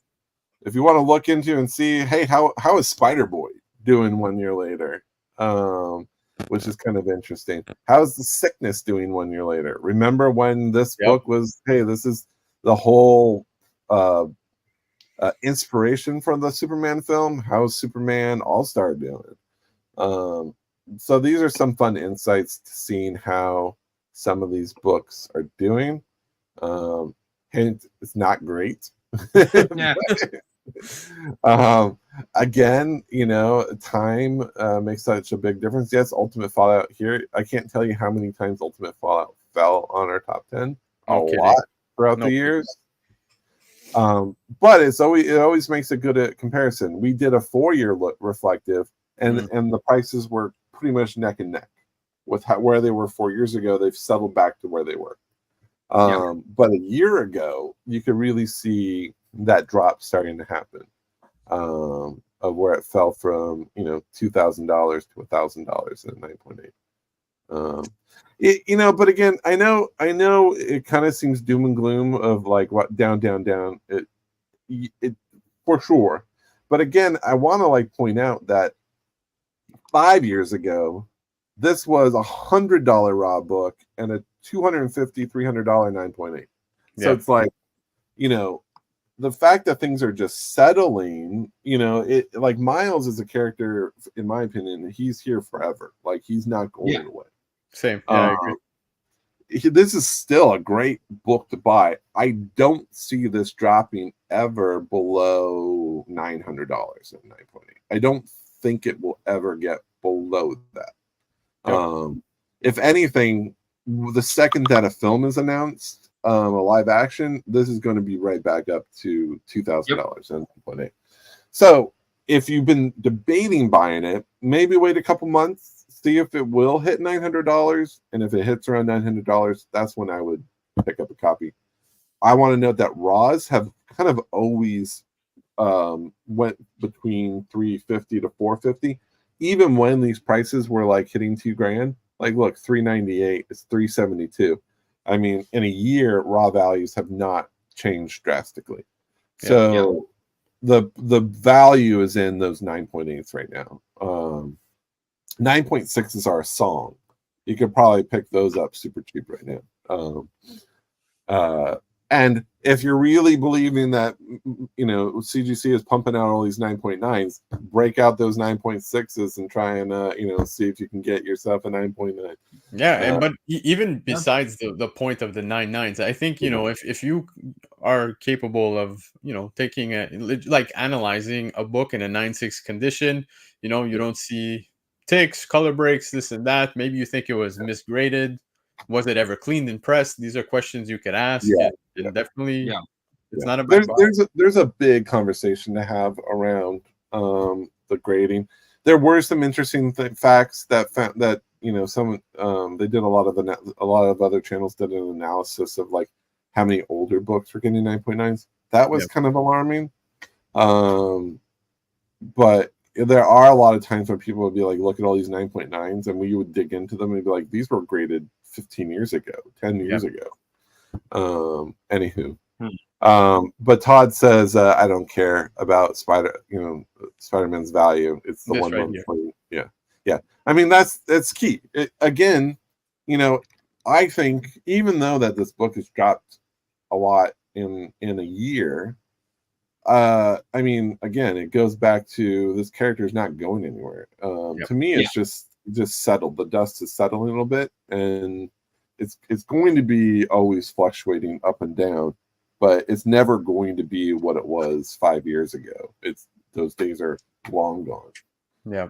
If you want to look into and see, hey, how is Spider-Boy doing 1 year later? Which is kind of interesting. How's The Sickness doing 1 year later? Remember when this book was, hey, this is the whole inspiration for the Superman film? How's Superman All-Star doing? So these are some fun insights to seeing how some of these books are doing. Hint, it's not great. Yeah. Again, time makes such a big difference. Yes, Ultimate Fallout here. I can't tell you how many times Ultimate Fallout fell on our top 10. A lot throughout the years. But it always makes a good comparison. We did a 4 year reflective, and the prices were pretty much neck and neck with where they were 4 years ago. They've settled back to where they were. But a year ago, you could really see that drop starting to happen, of where it fell from, $2,000 to $1,000 at 9.8. But again, I know it kind of seems doom and gloom of like what down. It for sure. But again, I want to like point out that 5 years ago, this was $100 raw book and a $250, $300 9.8. So it's like, the fact that things are just settling, it like Miles is a character, in my opinion, he's here forever. Like he's not going away. Same. Yeah, I agree. This is still a great book to buy. I don't see this dropping ever below $900 at 9.8. I don't think it will ever get below that. If anything, the second that a film is announced, a live action, this is going to be right back up to $2,000 and 9.8. So if you've been debating buying it, maybe wait a couple months, see if it will hit $900, and if it hits around $900, that's when I would pick up a copy. I want to note that raws have kind of always went between $350 to $450, even when these prices were like hitting $2,000. Like, look, $398 is $372. I mean, in a year, raw values have not changed drastically. So the value is in those 9.8s right now. 9.6s are a song. You could probably pick those up super cheap right now. And if you're really believing that, CGC is pumping out all these 9.9s, break out those 9.6s and try and, see if you can get yourself a 9.9. Yeah, but even besides the point of the 9.9s, I think, if you are capable of, taking like analyzing a book in a 9.6 condition, you don't see ticks, color breaks, this and that. Maybe you think it was misgraded. Was it ever cleaned and pressed? These are questions you could ask. And definitely, it's not a bad there's a big conversation to have around the grading. There were some interesting facts that some they did a lot of other channels did an analysis of like how many older books were getting 9.9s. That was kind of alarming. But there are a lot of times where people would be like, look at all these 9.9s, and we would dig into them and be like, these were graded 15 years ago, 10 years ago. Anywho. But Todd says, I don't care about Spider-Man's value. It's the one month. Yeah. I mean, that's key. Again, I think even though that this book has dropped a lot in a year, I mean, again, it goes back to this character is not going anywhere. To me, it's just settled. The dust is settling a little bit, and it's going to be always fluctuating up and down, but it's never going to be what it was 5 years ago. Those days are long gone. Yeah.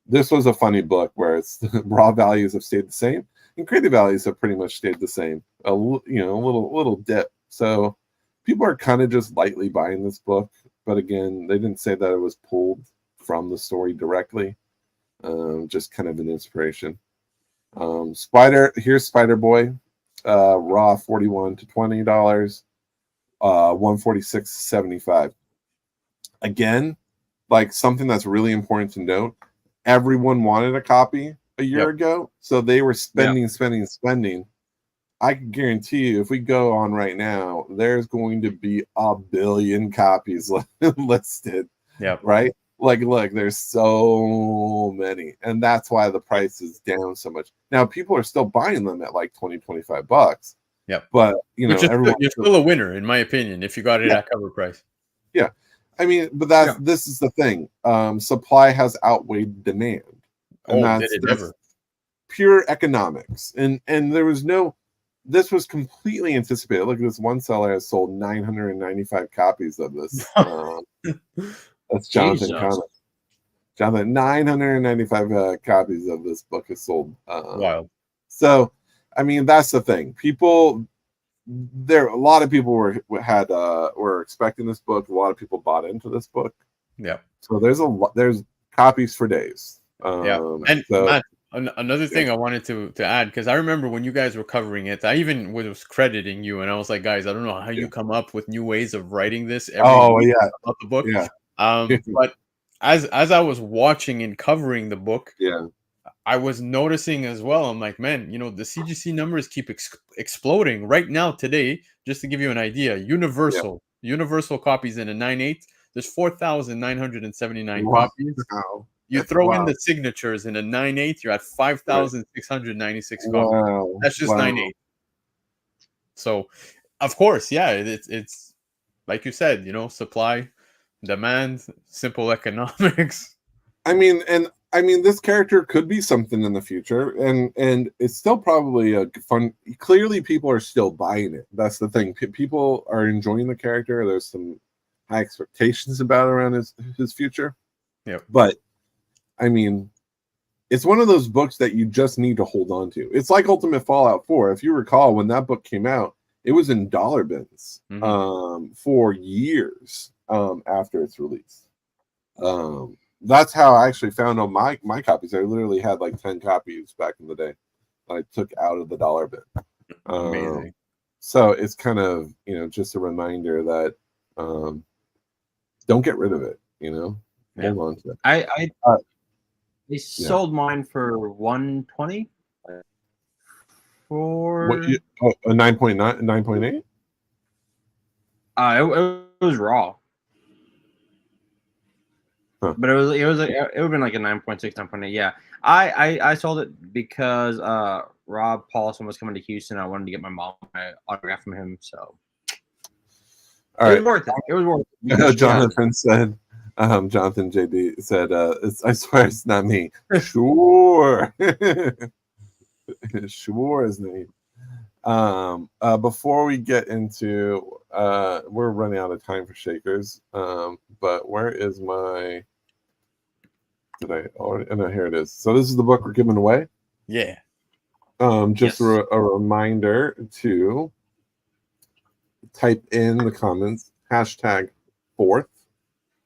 This was a funny book where it's raw values have stayed the same, and creative values have pretty much stayed the same. A little dip. So people are kind of just lightly buying this book, but again, they didn't say that it was pulled from the story directly. Just kind of an inspiration. Here's Spider Boy, raw $41 to $20, $146 to $75. Again, like something that's really important to note, everyone wanted a copy a year ago, so they were spending. I can guarantee you, if we go on right now, there's going to be 1 billion copies listed. Right? Like, look, there's so many, and that's why the price is down so much. Now, people are still buying them at like $20, $25. But you're still a winner, in my opinion, if you got it at cover price. Yeah, I mean, but this is the thing. Supply has outweighed demand, and that's pure economics. And there was no. This was completely anticipated. Look at this one seller has sold 995 copies of this. That's Jonathan Connor. Jonathan, 995 copies of this book is sold. Wild. So, I mean, that's the thing. A lot of people were expecting this book. A lot of people bought into this book. Yeah. So there's copies for days. And so, Matt, another thing I wanted to add, because I remember when you guys were covering it, I even was crediting you, and I was like, guys, I don't know how you come up with new ways of writing this every week about the book. But as I was watching and covering the book, I was noticing as well. I'm like, man, the CGC numbers keep exploding right now today. Just to give you an idea, universal copies in a 9/8. There's 4,979 copies. Wow. You throw in the signatures in a 9/8, you're at 5,696 copies. That's just 9/8. So, of course, it's like you said, supply, demand, simple economics. I mean, this character could be something in the future, and it's still probably a fun. Clearly, people are still buying it. That's the thing. People are enjoying the character. There's some high expectations about around his future. Yeah, but I mean, it's one of those books that you just need to hold on to. It's like Ultimate Fallout 4. If you recall, when that book came out, it was in dollar bins for years after its release. That's how I actually found all my copies. I literally had like 10 copies back in the day that I took out of the dollar bin. Amazing. So it's kind of, just a reminder that don't get rid of it, Hold on to it. I sold mine for $120 for a 9.9, 9.8. It was raw. Huh. But it would have been like a 9.6, 9.8. Yeah. I sold it because Rob Paulson was coming to Houston. I wanted to get my mom my autograph from him. So all right. It was worth it. It was worth it. Jonathan said, Jonathan JD said, I swear it's not me. Sure. Sure is me. Before we get into, we're running out of time for shakers. But where is my, no, here it is. So this is the book we're giving away. Yeah. Just a reminder to type in the comments #4th.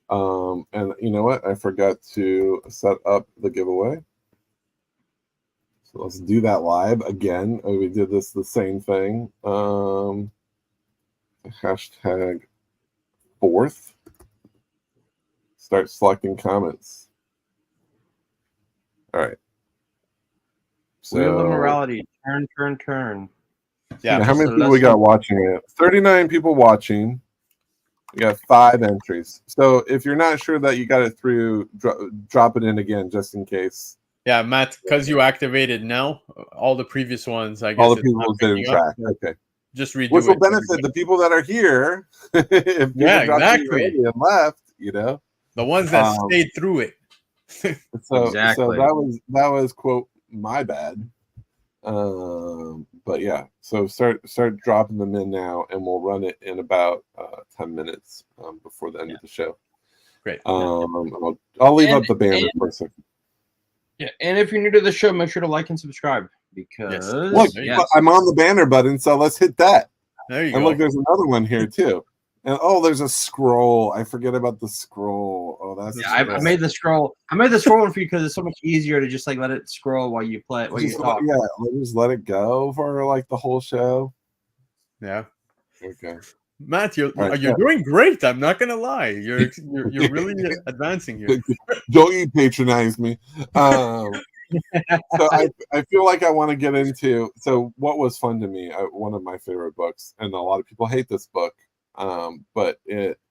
And you know what? I forgot to set up the giveaway. So let's do that live again. We did this the same thing. #4th. Start selecting comments. All right. So, Wheel of Morality. Turn. Yeah. How many people we got watching it? 39 people watching. We got 5 entries. So if you're not sure that you got it through, drop it in again just in case. Yeah, Matt, because you activated now, all the previous ones, I guess. All the people didn't track. Okay. Just redo Which will benefit the people that are here. If exactly. And left, the ones that stayed through it. So that was quote my bad. But yeah, so start dropping them in now, and we'll run it in about 10 minutes before the end of the show. Great. I'll leave up the banner for a second. Yeah, and if you're new to the show, make sure to like and subscribe because look, I'm on the banner button, so let's hit that. There you go. And look, there's another one here too. And there's a scroll. I forget about the scroll. Oh, that's I made the scroll. I made the scroll one for you because it's so much easier to just like let it scroll while you play. While you talk. Yeah, just let it go for like the whole show. Yeah. Okay. Matt, you're doing great. I'm not gonna lie. You're really advancing here. Don't you patronize me. So I feel like I want to get into. So what was fun to me? One of my favorite books, and a lot of people hate this book. But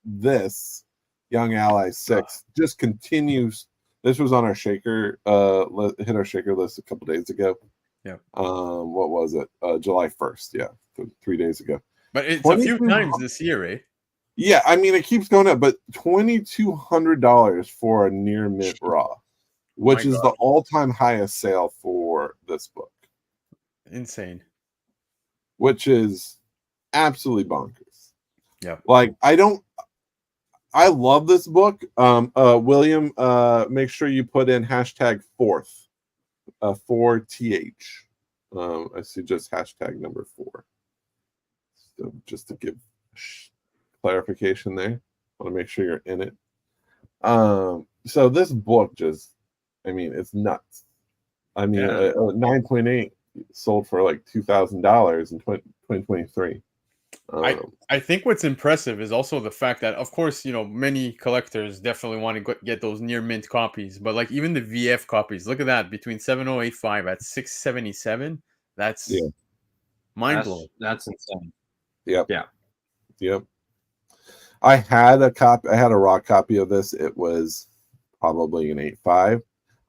this Young Ally 6 just continues. This was on our shaker, hit our shaker list a couple days ago. Yeah. What was it? July 1st. Yeah, 3 days ago. But it's a few times this year, eh? Yeah, I mean it keeps going up, but $2,200 for a near mint raw, which is the all-time highest sale for this book. Insane. Which is absolutely bonkers. Yeah. Like I love this book. William, make sure you put in #4th, 4TH. I suggest #4. So just to give clarification there, I want to make sure you're in it. So this book just I mean, it's nuts. I mean, 9.8 sold for like $2,000 in 2023. I think what's impressive is also the fact that, of course, many collectors definitely want to get those near mint copies, but like even the VF copies, look at that, between 7085 at 677. That's mind blowing. That's insane. Yep. Yeah. Yep. I had a raw copy of this. It was probably an 8.5.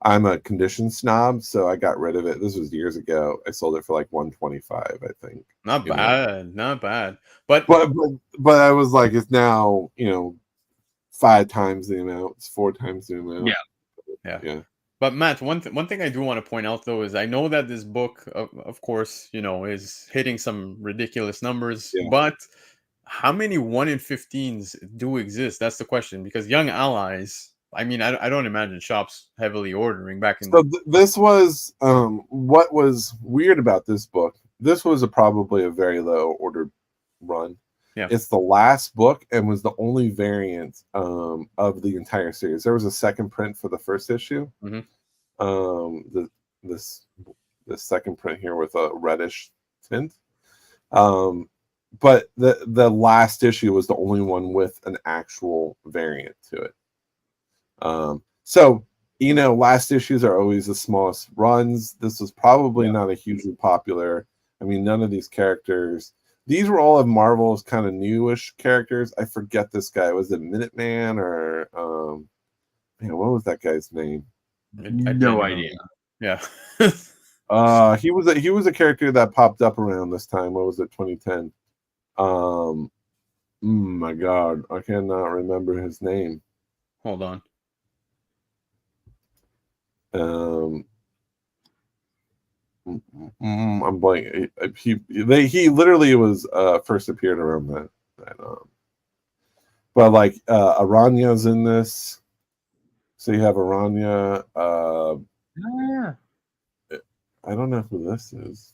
I'm a condition snob, so I got rid of it. This was years ago. I sold it for like 125, I think. Not bad, not bad. But I was like, it's now 5 times the amount. It's 4 times the amount. Yeah. But Matt, one thing I do want to point out though is I know that this book, of course, is hitting some ridiculous numbers. Yeah. But how many 1 in 15s do exist? That's the question. Because Young Allies, I mean, I don't imagine shops heavily ordering back in. So this was what was weird about this book. This was probably a very low ordered run. Yeah, it's the last book and was the only variant of the entire series. There was a second print for the first issue. Mm-hmm. This second print here with a reddish tint. But the last issue was the only one with an actual variant to it. So last issues are always the smallest runs. This was probably not a hugely popular. I mean, none of these characters. These were all of Marvel's kind of newish characters. I forget this guy. Was it Minuteman or what was that guy's name? No idea. Yeah. He was a character that popped up around this time. What was it? 2010. My God, I cannot remember his name. Hold on. I'm blank. He literally was first appeared around that but like Aranya's in this, so you have Aranya. Yeah. I don't know who this is.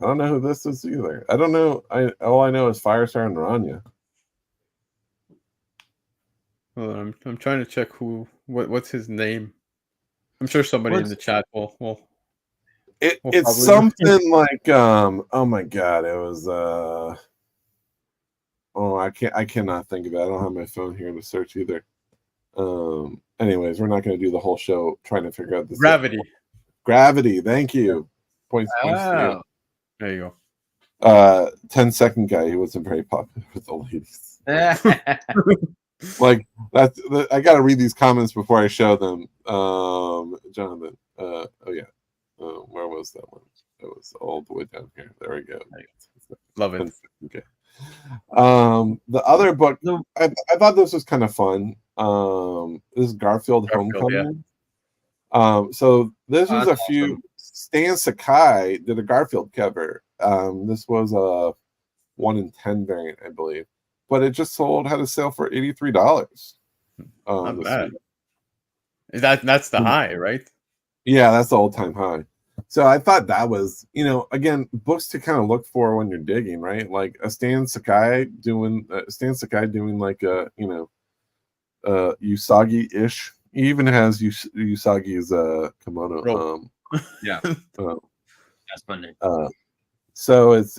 I don't know who this is either. I don't know. All I know is Firestar and Aranya. Well, I'm trying to check what's his name. I'm sure somebody in the chat will. It's something like oh my God, it was I cannot think of it. I don't have my phone here to search either. Anyways, we're not going to do the whole show trying to figure out this. Gravity, thank you. Points to you. There you go. 10-second guy who wasn't very popular with the ladies. Like that's I got to read these comments before I show them. Jonathan. Oh yeah. Where was that one? It was all the way down here. There we go. Love it. Okay. The other book, I thought this was kind of fun. This is Garfield Homecoming. Yeah. So this was a few. Awesome. Stan Sakai did a Garfield cover. This was a 1 in 10 variant, I believe, but it just had a sale for $83. Not bad. That's the high, right? Yeah, that's the all-time high. So I thought that was, again, books to kind of look for when you're digging, right? Like a Stan Sakai doing like a, Usagi-ish. He even has Usagi's kimono. Yeah. That's funny. So it's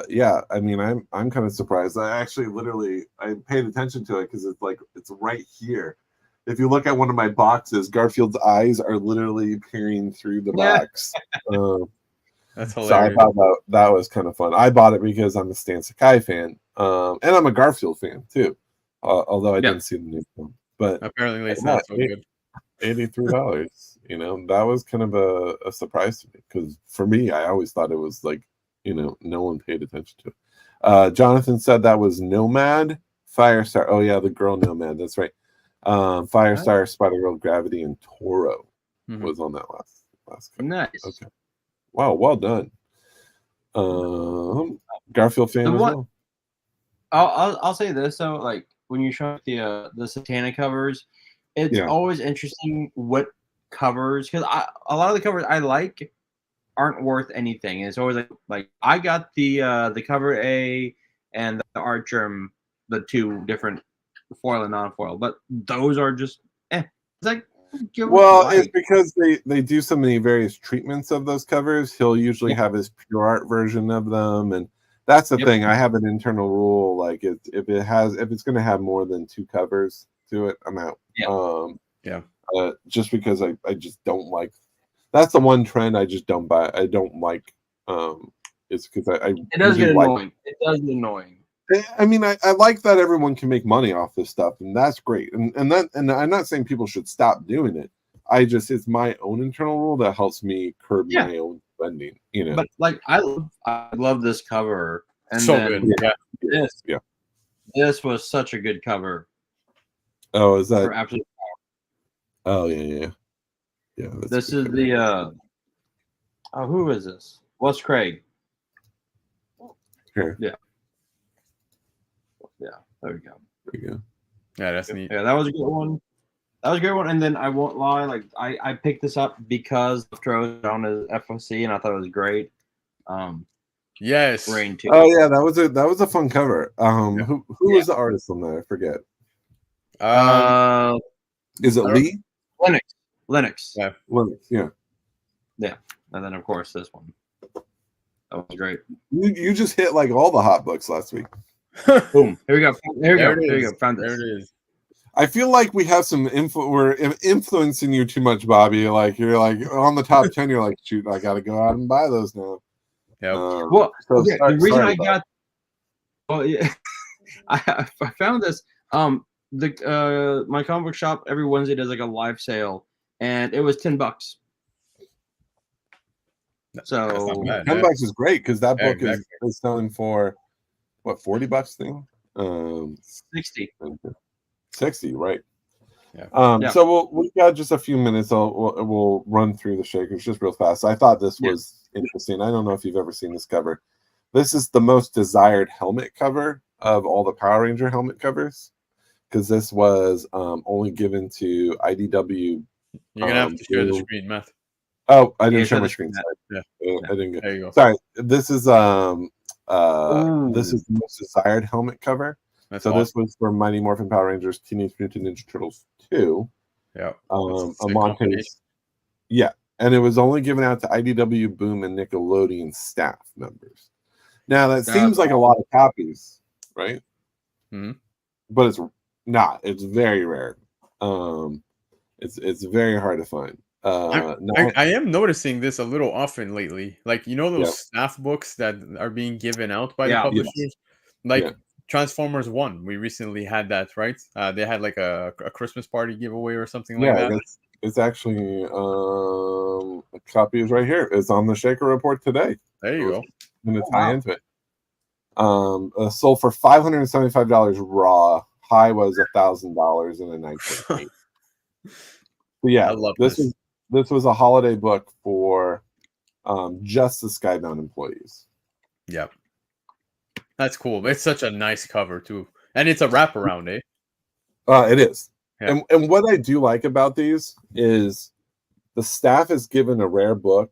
yeah. I mean, I'm kind of surprised. I paid attention to it because it's right here. If you look at one of my boxes, Garfield's eyes are literally peering through the box. That's hilarious. So I thought that was kind of fun. I bought it because I'm a Stan Sakai fan, and I'm a Garfield fan too. Although I didn't see the new film, but apparently it's not so good. $83. That was kind of a surprise to me because for me, I always thought it was like, no one paid attention to it. Jonathan said that was Nomad, Firestar. Oh yeah, the girl Nomad. That's right. Firestar, Spider-Girl, Gravity, and Toro was on that last cover. Nice. Okay. Wow, well done. Garfield fan as well. I'll say this though, like when you show the Satana covers, it's always interesting what covers, because a lot of the covers I like aren't worth anything. It's always like I got the cover A and the art germ, the two different foil and non-foil, but those are just it's like Well, it's because they do so many various treatments of those covers. He'll usually have his pure art version of them, and that's the thing. I have an internal rule, like if it's going to have more than 2 covers to it, I'm out. Just because I just don't like. That's the one trend I just don't buy. I don't like. It's because it does get annoying. It does get annoying. I mean, I like that everyone can make money off this stuff, and that's great. And I'm not saying people should stop doing it. It's my own internal rule that helps me curb my own spending. You know, but like I love this cover, and so then good. This was such a good cover. Oh, is that? Absolutely. Oh yeah. This is the who is this? Wes Craig. Here. Yeah. There we go. There you go. Yeah, that's neat. Yeah, that was a good one. That was a great one. And then I won't lie, like I picked this up because of Trojan on his FOC, and I thought it was great. Yes. Rain 2. Oh yeah, that was a fun cover. Who was the artist on that? I forget. Is it Lee? Lennox. Yeah. Lennox. Yeah. Yeah, and then of course this one. That was great. You just hit like all the hot books last week. Boom. Here we go. There you go. Found this. There it is. I feel like we have some we're influencing you too much, Bobby. Like you're like on the top 10. You're like, shoot, I got to go out and buy those now. Yeah. Well, the reason I got. Well, yeah, I found this. My comic book shop every Wednesday does like a live sale, and it was $10. So bad, $10 is great because that book is selling for what, $40 thing? 60, right? Yeah. So we've got just a few minutes. We'll run through the shakers just real fast. I thought this was interesting. I don't know if you've ever seen this cover. This is the most desired helmet cover of all the Power Ranger helmet covers, because this was only given to IDW. You're gonna have to share the screen, Matt. Oh, I didn't share my screen. Yeah. I didn't get. There you go. Sorry. This is the most desired helmet cover. That's so awesome. This was for Mighty Morphin Power Rangers Teenage Mutant Ninja Turtles 2. Yeah. A Montez. Yeah. And it was only given out to IDW, Boom, and Nickelodeon staff members. Now that seems like a lot of copies, right? Mm-hmm. But it's not. It's very rare. It's very hard to find. I am noticing this a little often lately. Like, you know, those staff books that are being given out by the publishers? Like Transformers 1, we recently had that, right? They had like a Christmas party giveaway or something like that. It's actually a copy is right here. It's on the Shaker Report today. There you go. And it's tie into it. Sold for $575 raw. High was $1,000 in a 9.8. So yeah, I love this was a holiday book for just the Skybound employees. Yep. That's cool. It's such a nice cover too. And it's a wraparound, eh? It is. Yeah. And what I do like about these is the staff is given a rare book.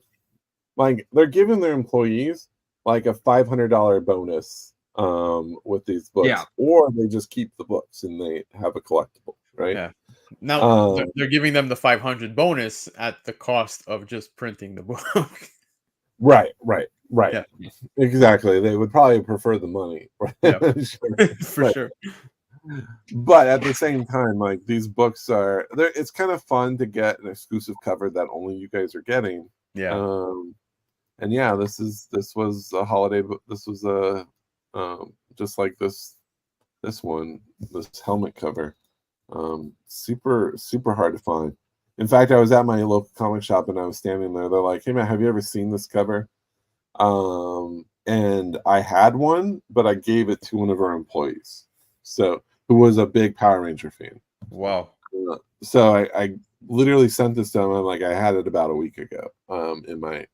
Like they're giving their employees like a $500 bonus with these books, or they just keep the books and they have a collectible, right? Yeah. Now they're giving them the 500 bonus at the cost of just printing the book. Right. Yeah. Exactly. They would probably prefer the money. Right? Yep. For sure. But at the same time, like these books it's kind of fun to get an exclusive cover that only you guys are getting. Yeah. And yeah, this was a holiday book. This was just like this helmet cover. Super hard to find. In fact, I was at my local comic shop and I was standing there. They're like, "Hey man, have you ever seen this cover?" And I had one, but I gave it to one of our employees, who was a big Power Ranger fan. Wow. So I literally sent this to him. I'm like, I had it about a week ago,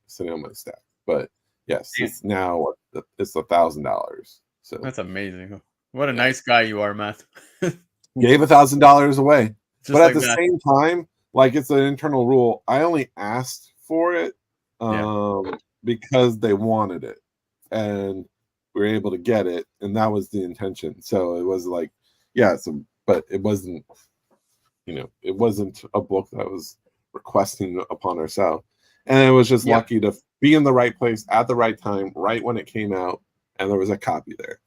sitting on my staff. But yes, it's now it's $1,000. So that's amazing. What a nice guy you are, Matt. Gave $1,000 away. Just but like at the same time, like it's an internal rule. I only asked for it because they wanted it, and we were able to get it, and that was the intention. So it was like, but it wasn't. it wasn't a book that I was requesting upon ourselves. And it was just lucky to be in the right place at the right time, right when it came out, and there was a copy there,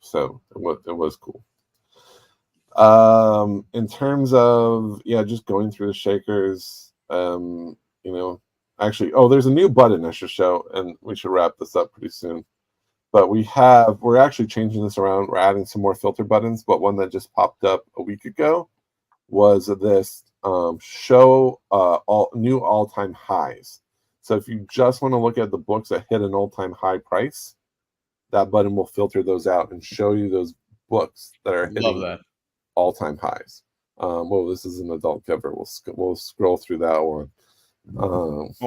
so it was cool. In terms of just going through the shakers, actually, there's a new button I should show, and we should wrap this up pretty soon. But we're actually changing this around. We're adding some more filter buttons, but one that just popped up a week ago was this show new all-time highs. So if you just want to look at the books that hit an all-time high price, that button will filter those out and show you those books that are hitting all-time highs. This is an adult cover. We'll scroll through that one.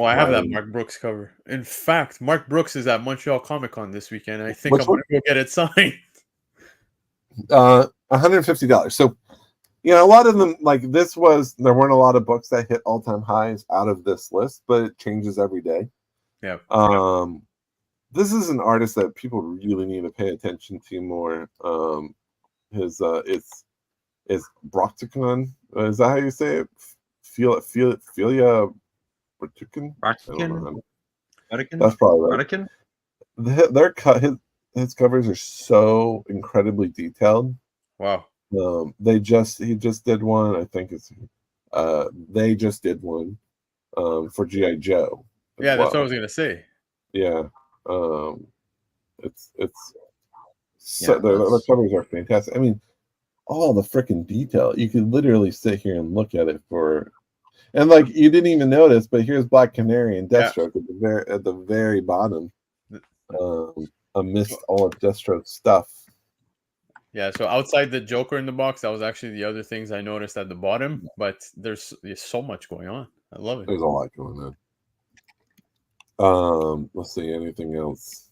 I have that Mark Brooks cover. In fact, Mark Brooks is at Montreal Comic Con this weekend. I think I'm going to go get it signed. $150. So, a lot of them, like there weren't a lot of books that hit all-time highs out of this list, but it changes every day. Yeah. This is an artist that people really need to pay attention to more. It's Brocticon. Is that how you say it? Philia Brocticon? That's probably right. Their cut. His covers are so incredibly detailed. Wow. He just did one. I think they just did one for G.I. Joe. Yeah, that's what I was gonna say. Yeah. It's so the covers are fantastic. I mean, all the freaking detail. You could literally sit here and look at it and like you didn't even notice, but here's Black Canary and Deathstroke at the very bottom. Amidst all of Deathstroke's stuff. Yeah, so outside the Joker in the box, that was actually the other things I noticed at the bottom, but there's so much going on. I love it. There's a lot going on. Let's see, anything else?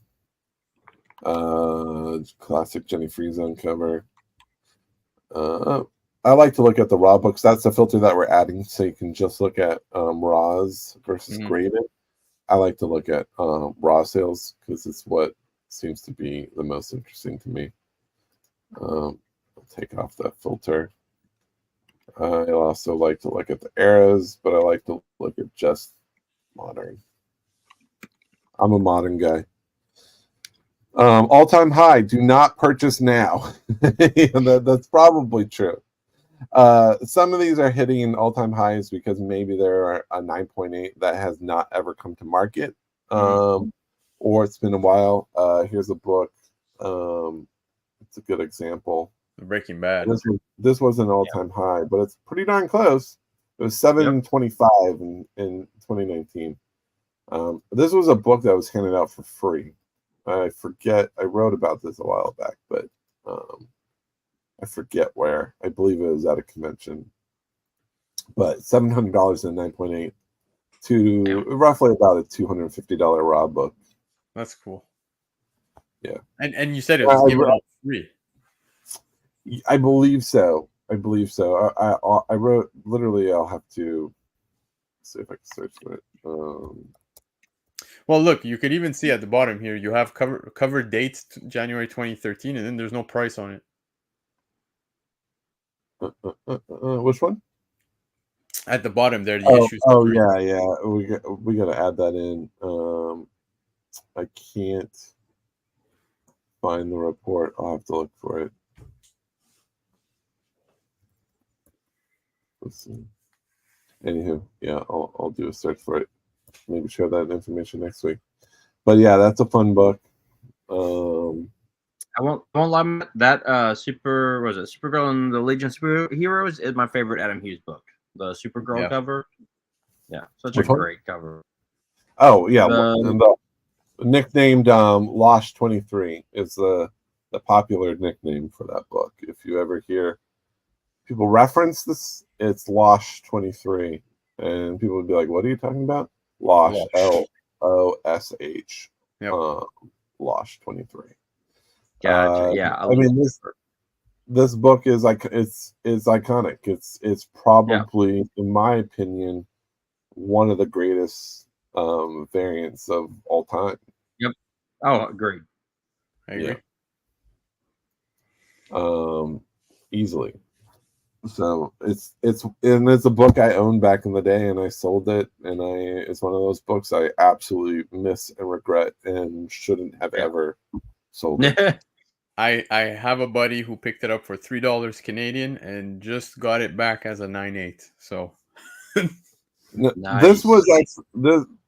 Classic Jenny Free-Zone cover. I like to look at the raw books. That's the filter that we're adding, so you can just look at raws versus graded. I like to look at raw sales because it's what seems to be the most interesting to me. I'll take off that filter. I also like to look at the eras, but I like to look at just modern. I'm a modern guy. All-time high. Do not purchase now. That's probably true. Some of these are hitting all-time highs because maybe there are a 9.8 that has not ever come to market, or it's been a while. Here's a book. It's a good example. Breaking Bad. This was an all-time high, but it's pretty darn close. It was 725 in 2019. This was a book that was handed out for free. I forget. I wrote about this a while back, but I forget where. I believe it was at a convention. But $700 and 9.8 to roughly about a $250 raw book. That's cool. Yeah. And you said it was given out free. I believe so. I wrote literally. I'll have to see if I can search for it. Well, look, you could even see at the bottom here. You have cover dates January 2013, and then there's no price on it. Which one? At the bottom there, the issues. Oh yeah. We got to add that in. I can't find the report. I'll have to look for it. Let's see. Anywho, yeah, I'll do a search for it. Maybe share that information next week. But yeah, that's a fun book. I won't lie. That Supergirl and the Legion of Superheroes is my favorite Adam Hughes book. The Supergirl cover. Yeah, such a great cover. Oh yeah, and the nicknamed Losh 23 is the popular nickname for that book. If you ever hear people reference this, it's Losh 23, and people would be like, "What are you talking about?" Losh, LOSH. Losh 23. Gotcha. Yeah, I mean this book is like it's iconic. It's probably, in my opinion, one of the greatest variants of all time. Yep. Oh, agreed. I agree. Easily. So it's a book I owned back in the day, and I sold it, and it's one of those books I absolutely miss and regret and shouldn't have ever sold it. I have a buddy who picked it up for $3 Canadian and just got it back as a 9.8. So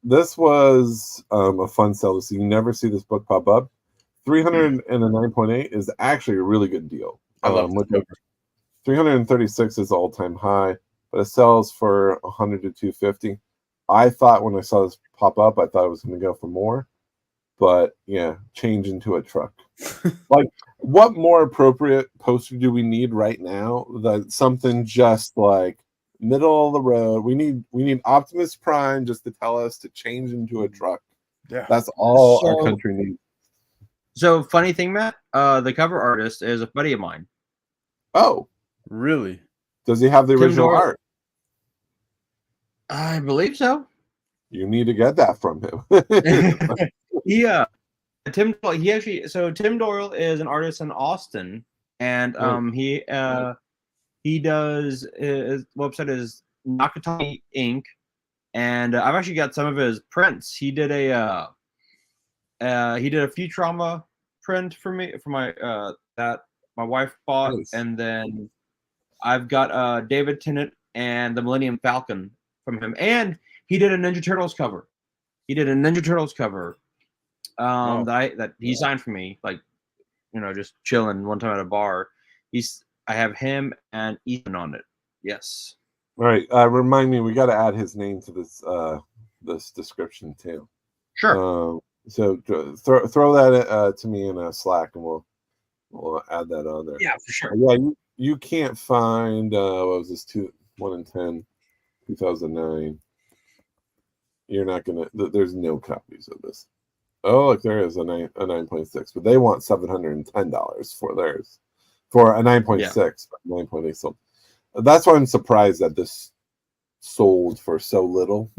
This was a fun sell to see. You never see this book pop up. 300 and a 9.8 is actually a really good deal. I love it. 336 is all-time high, but it sells for 100 to 250. I thought when I saw this pop up, I thought it was going to go for more, but yeah, change into a truck. Like, what more appropriate poster do we need right now than something just like middle of the road? We need Optimus Prime just to tell us to change into a truck. Yeah, that's all our country needs. So, funny thing, Matt, the cover artist is a buddy of mine. Oh, really? Does he have the original art? I believe so. You need to get that from him. Yeah, Tim Doyle is an artist in Austin, and he does, his website is Nakatani Inc. And I've actually got some of his prints. He did a Futurama print for me for my that my wife bought, nice. And then I've got David Tennant and the Millennium Falcon from him, and he did a Ninja Turtles cover. That he signed for me, like, just chilling one time at a bar. I have him and Ethan on it. Yes. All right. Remind me, we got to add his name to this description too. Sure. So throw that to me in a Slack, and we'll add that on there. Yeah, for sure. Yeah, you can't find what was this 1-in-10, 2009. You're not gonna. There's no copies of this. Oh, look, there is a 9.6, but they want $710 for theirs for a 9.6. 9.8 sold. That's why I'm surprised that this sold for so little.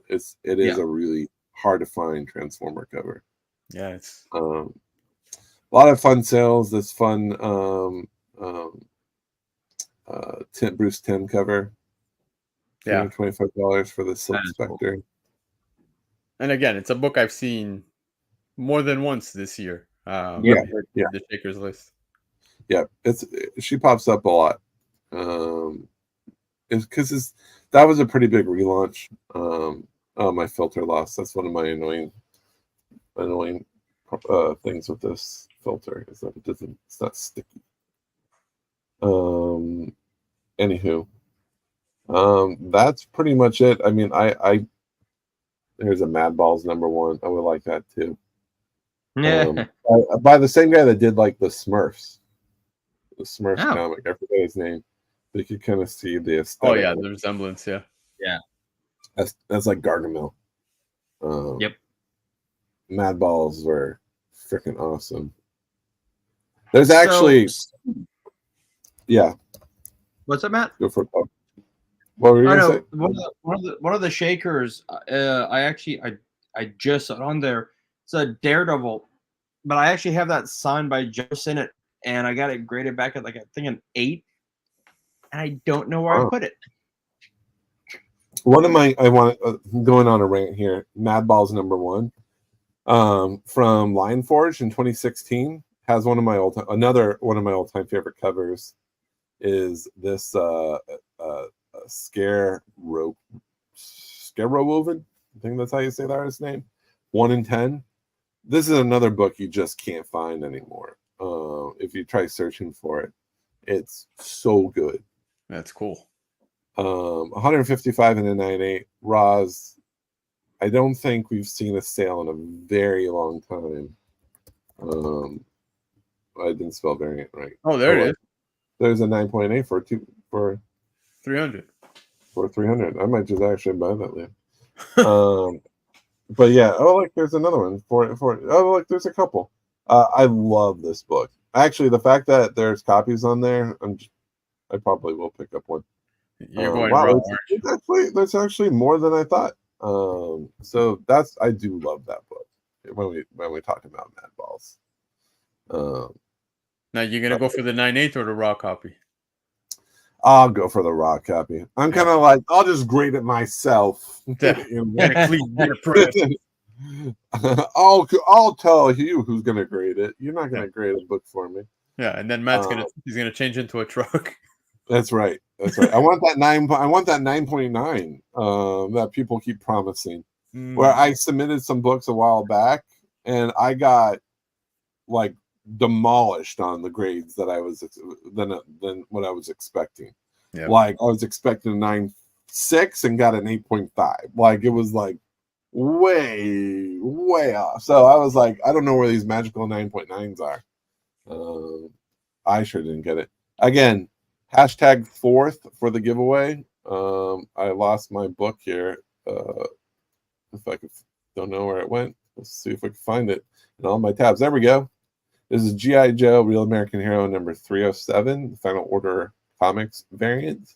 It is a really hard to find Transformer cover. Yeah, it's a lot of fun sales. This fun Bruce Timm cover. Yeah, $25 for the Silk Spectre. Cool. And again, it's a book I've seen more than once this year. The Shaker's List. Yeah, she pops up a lot. It's because that was a pretty big relaunch. My filter loss. That's one of my annoying things with this filter is that it's not sticky. Anywho, that's pretty much it. I mean, there's a Mad Balls #1. I would like that too. By the same guy that did like the Smurfs comic. I forget his name. But you could kind of see the aesthetic. Oh yeah, the resemblance. Yeah. That's like Gargamel. Yep. Mad Balls were freaking awesome. There's actually, What's up, Matt? Go for it. What were you gonna say? One of the Shakers. I just saw it on there. It's a Daredevil, but I actually have that signed by Joe Sinnott, and I got it graded back at like I think an 8, and I don't know where I put it. One of my going on a rant here. Mad Balls #1, from Lionforge in 2016 has another one of my all-time favorite covers. Is this Scarewoven? I think that's how you say the artist's name. 1-in-10. This is another book you just can't find anymore. If you try searching for it, it's so good. That's cool. 155 and a 9.8. Roz, I don't think we've seen a sale in a very long time. I didn't spell variant right. Oh, there it is. There's a 9.8 for 300. For 300. I might just actually buy that later. But yeah, there's another one look, there's a couple. I love this book. Actually, the fact that there's copies on there, I probably will pick up one. You're going wrong. That's actually more than I thought. So I do love that book when we talk about Mad Balls. Now you're gonna go for the 9.8 or the raw copy? I'll go for the raw copy. I'm kind of like, I'll just grade it myself. Get a clean, get a press. I'll tell you who's gonna grade it. You're not gonna grade a book for me. Yeah, and then Matt's he's gonna change into a truck. That's right. That's right. I want that 9.9 that people keep promising. Where I submitted some books a while back, and I got like demolished on the grades that I was than what I was expecting. Yeah. Like I was expecting a 9.6 and got an 8.5. Like it was like way off. So I was like, I don't know where these magical 9.9s are. I sure didn't get it. Again, hashtag 4th for the giveaway. I lost my book here. If I don't know where it went. Let's see if I can find it in all my tabs. There we go. This is G.I. Joe, Real American Hero number 307, the Final Order Comics variant.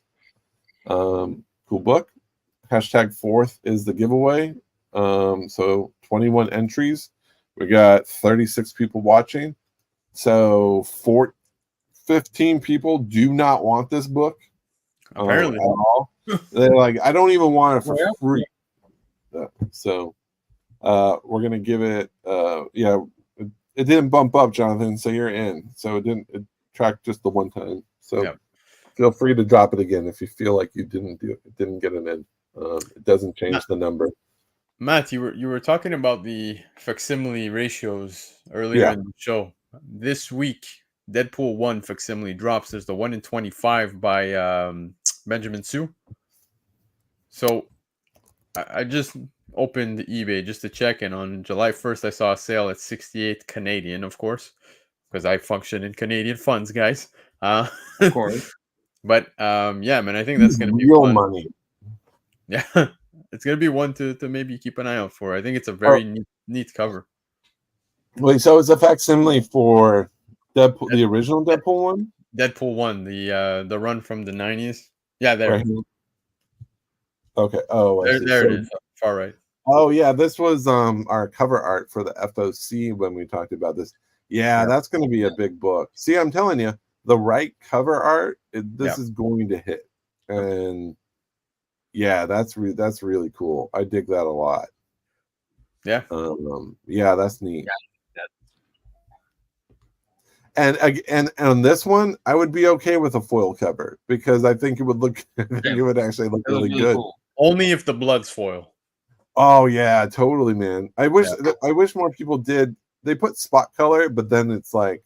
Cool book. Hashtag 4th is the giveaway. So 21 entries. We got 36 people watching. So 15 people do not want this book. Apparently. At all. They're like, I don't even want it for free. So we're gonna give it it didn't bump up, Jonathan, so you're in. So it tracked just the one time. So feel free to drop it again if you feel like you didn't get it in. It doesn't change the number. Matt, you were talking about the facsimile ratios earlier in the show. This week, Deadpool 1 facsimile drops. There's the 1 in 25 by Benjamin Sue. So I just opened eBay just to check, and on July 1st, I saw a sale at 68 Canadian, of course, because I function in Canadian funds, guys. Of course. But yeah, man, I think that's going to be real money. Yeah, it's going to be one to maybe keep an eye out for. I think it's a very neat cover. Wait, so it's a facsimile for Deadpool, the original Deadpool one? Deadpool 1, the run from the 90s. Yeah, there. Right. Okay. Oh, there it is. Far right. Oh yeah, this was our cover art for the FOC when we talked about this. Yeah, that's going to be a big book. See, I'm telling you, the right cover art, this is going to hit. And yeah, that's really cool. I dig that a lot. Yeah. Yeah, that's neat. And on this one, I would be okay with a foil cover because I think it would look, it would actually look really good. Cool. Only if the blood's foil. Oh yeah, totally, man. I wish more people did. They put spot color, but then it's like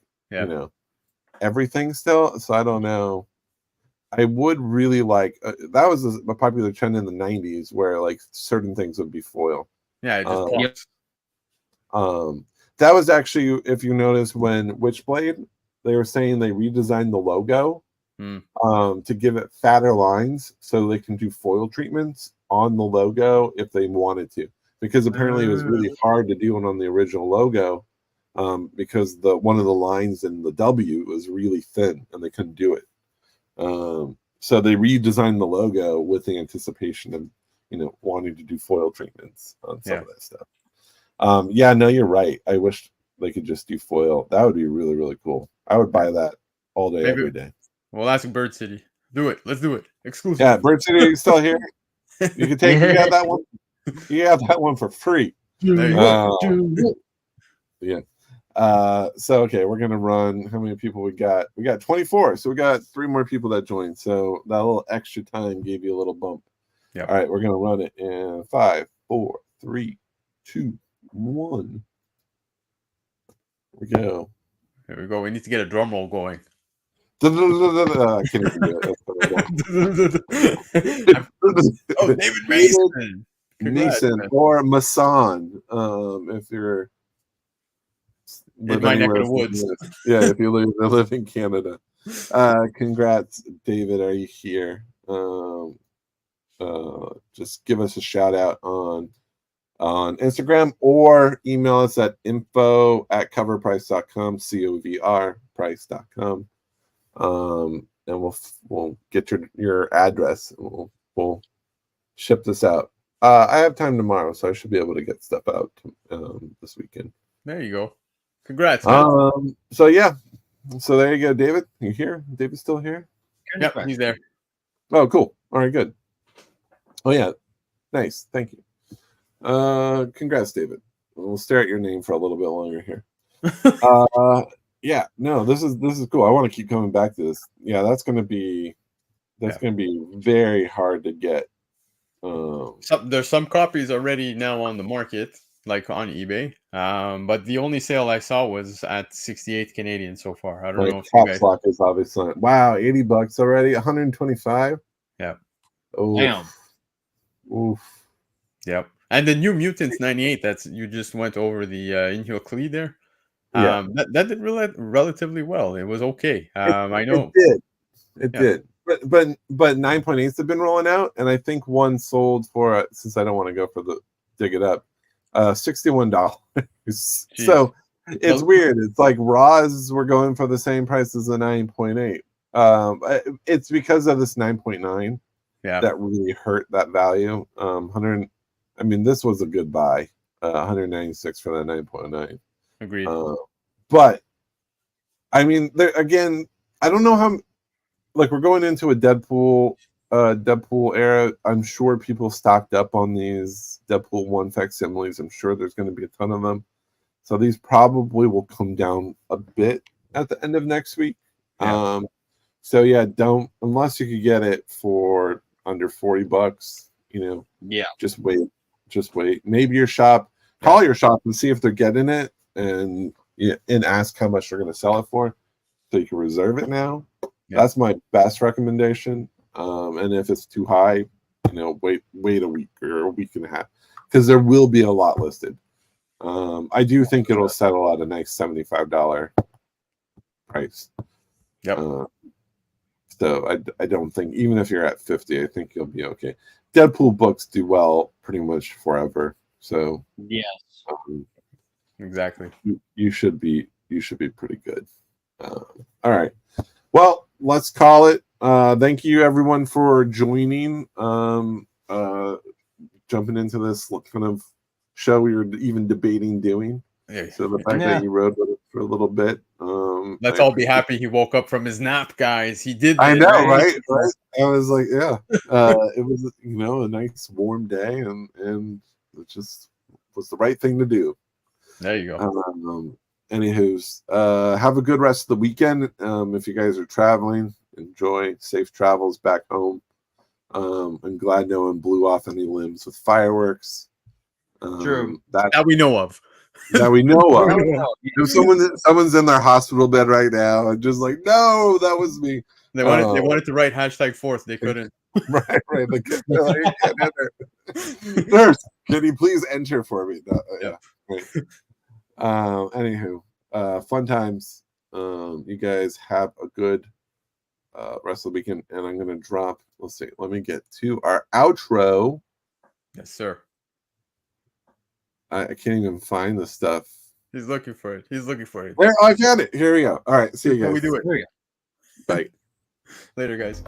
everything still. So I don't know. I would really like that was a popular trend in the 90s where like certain things would be foil. Yeah, it just that was actually, if you notice, when Witchblade, they were saying they redesigned the logo to give it fatter lines so they can do foil treatments on the logo if they wanted to, because apparently it was really hard to do it on the original logo because one of the lines in the W was really thin and they couldn't do it. So they redesigned the logo with the anticipation of wanting to do foil treatments on some of that stuff. Yeah, no, you're right. I wish they could just do foil. That would be really, really cool. I would buy that all day, every day. We'll ask Bird City. Do it. Let's do it. Exclusive. Yeah, Bird City is still here. You can take. You got that one. You got that one for free. There you go. Yeah. So okay, we're gonna run. How many people we got? We got 24. So we got 3 more people that joined. So that little extra time gave you a little bump. Yeah. All right, we're gonna run it in 5, 4, 3, 2, 1. Here we go. Here we go. We need to get a drum roll going. I can't even do it. Oh, David Mason. Mason or Mason, if you're in my neck of the woods. Yeah, if you live in Canada. Congrats, David. Are you here? Just give us a shout out on Instagram or email us at info@covrprice.com, covrprice.com. And we'll get your address and we'll ship this out. I have time tomorrow, so I should be able to get stuff out this weekend. There you go. Congrats, man. So yeah. So there you go, David. You here? David's still here? Yep, he's there. Oh, cool. All right, good. Oh yeah, nice. Thank you. Congrats, David. We'll stare at your name for a little bit longer here. Yeah, no, this is cool. I want to keep coming back to this. Yeah, that's gonna be very hard to get. There's some copies already now on the market, like on eBay. But the only sale I saw was at 68 Canadian so far. I don't know if you guys... Lock is obviously wow, $80 already, 125. Yeah. Oh, damn. Oof. Yep. And the New Mutants 98. That's you just went over the Inhale Klee there. Yeah. That did relatively well. It was okay. I know it did. But 9.8s have been rolling out, and I think one sold for since I don't want to go for the dig it up, $61. So it's weird. It's like raws were going for the same price as the 9.8. It's because of this 9.9 that really hurt that value. 100. I mean, this was a good buy. 196 for the 9.9. Agreed. But I mean, there again, I don't know how. Like, we're going into a Deadpool era. I'm sure people stocked up on these Deadpool 1 facsimiles. I'm sure there's going to be a ton of them. So these probably will come down a bit at the end of next week. Yeah. So yeah, don't, unless you could get it for under $40, just wait. Maybe your shop, call your shop and see if they're getting it, and ask how much they're going to sell it for, so you can reserve it now. That's my best recommendation. And if it's too high, wait a week or a week and a half, because there will be a lot listed. I do think it'll settle at a nice $75 price. Yep. So I don't think, even if you're at 50, I think you'll be okay. Deadpool books do well pretty much forever. So yes, exactly. You should be pretty good. All right. Well, let's call it. Thank you everyone for joining. Jumping into this kind of show we were even debating doing. So the fact that you rode with it for a little bit. Let's all be happy he woke up from his nap, guys. He did. I know, right? I was like, yeah. It was a nice warm day, and it just was the right thing to do. There you go. Anywho's, have a good rest of the weekend. If you guys are traveling, enjoy safe travels back home. I'm glad no one blew off any limbs with fireworks. True. That we know of. That we know of. If someone's in their hospital bed right now, and just like, no, that was me. They wanted to write #4th. They couldn't. Right. They're like, nurse, can you please enter for me? No, yeah. Right. Anywho, fun times. You guys have a good rest of the weekend, and I'm gonna drop. Let's see. Let me get to our outro. Yes, sir. I can't even find the stuff. He's looking for it. There, I got it. Here we go. All right. See you guys. We do it. Bye. Later, guys.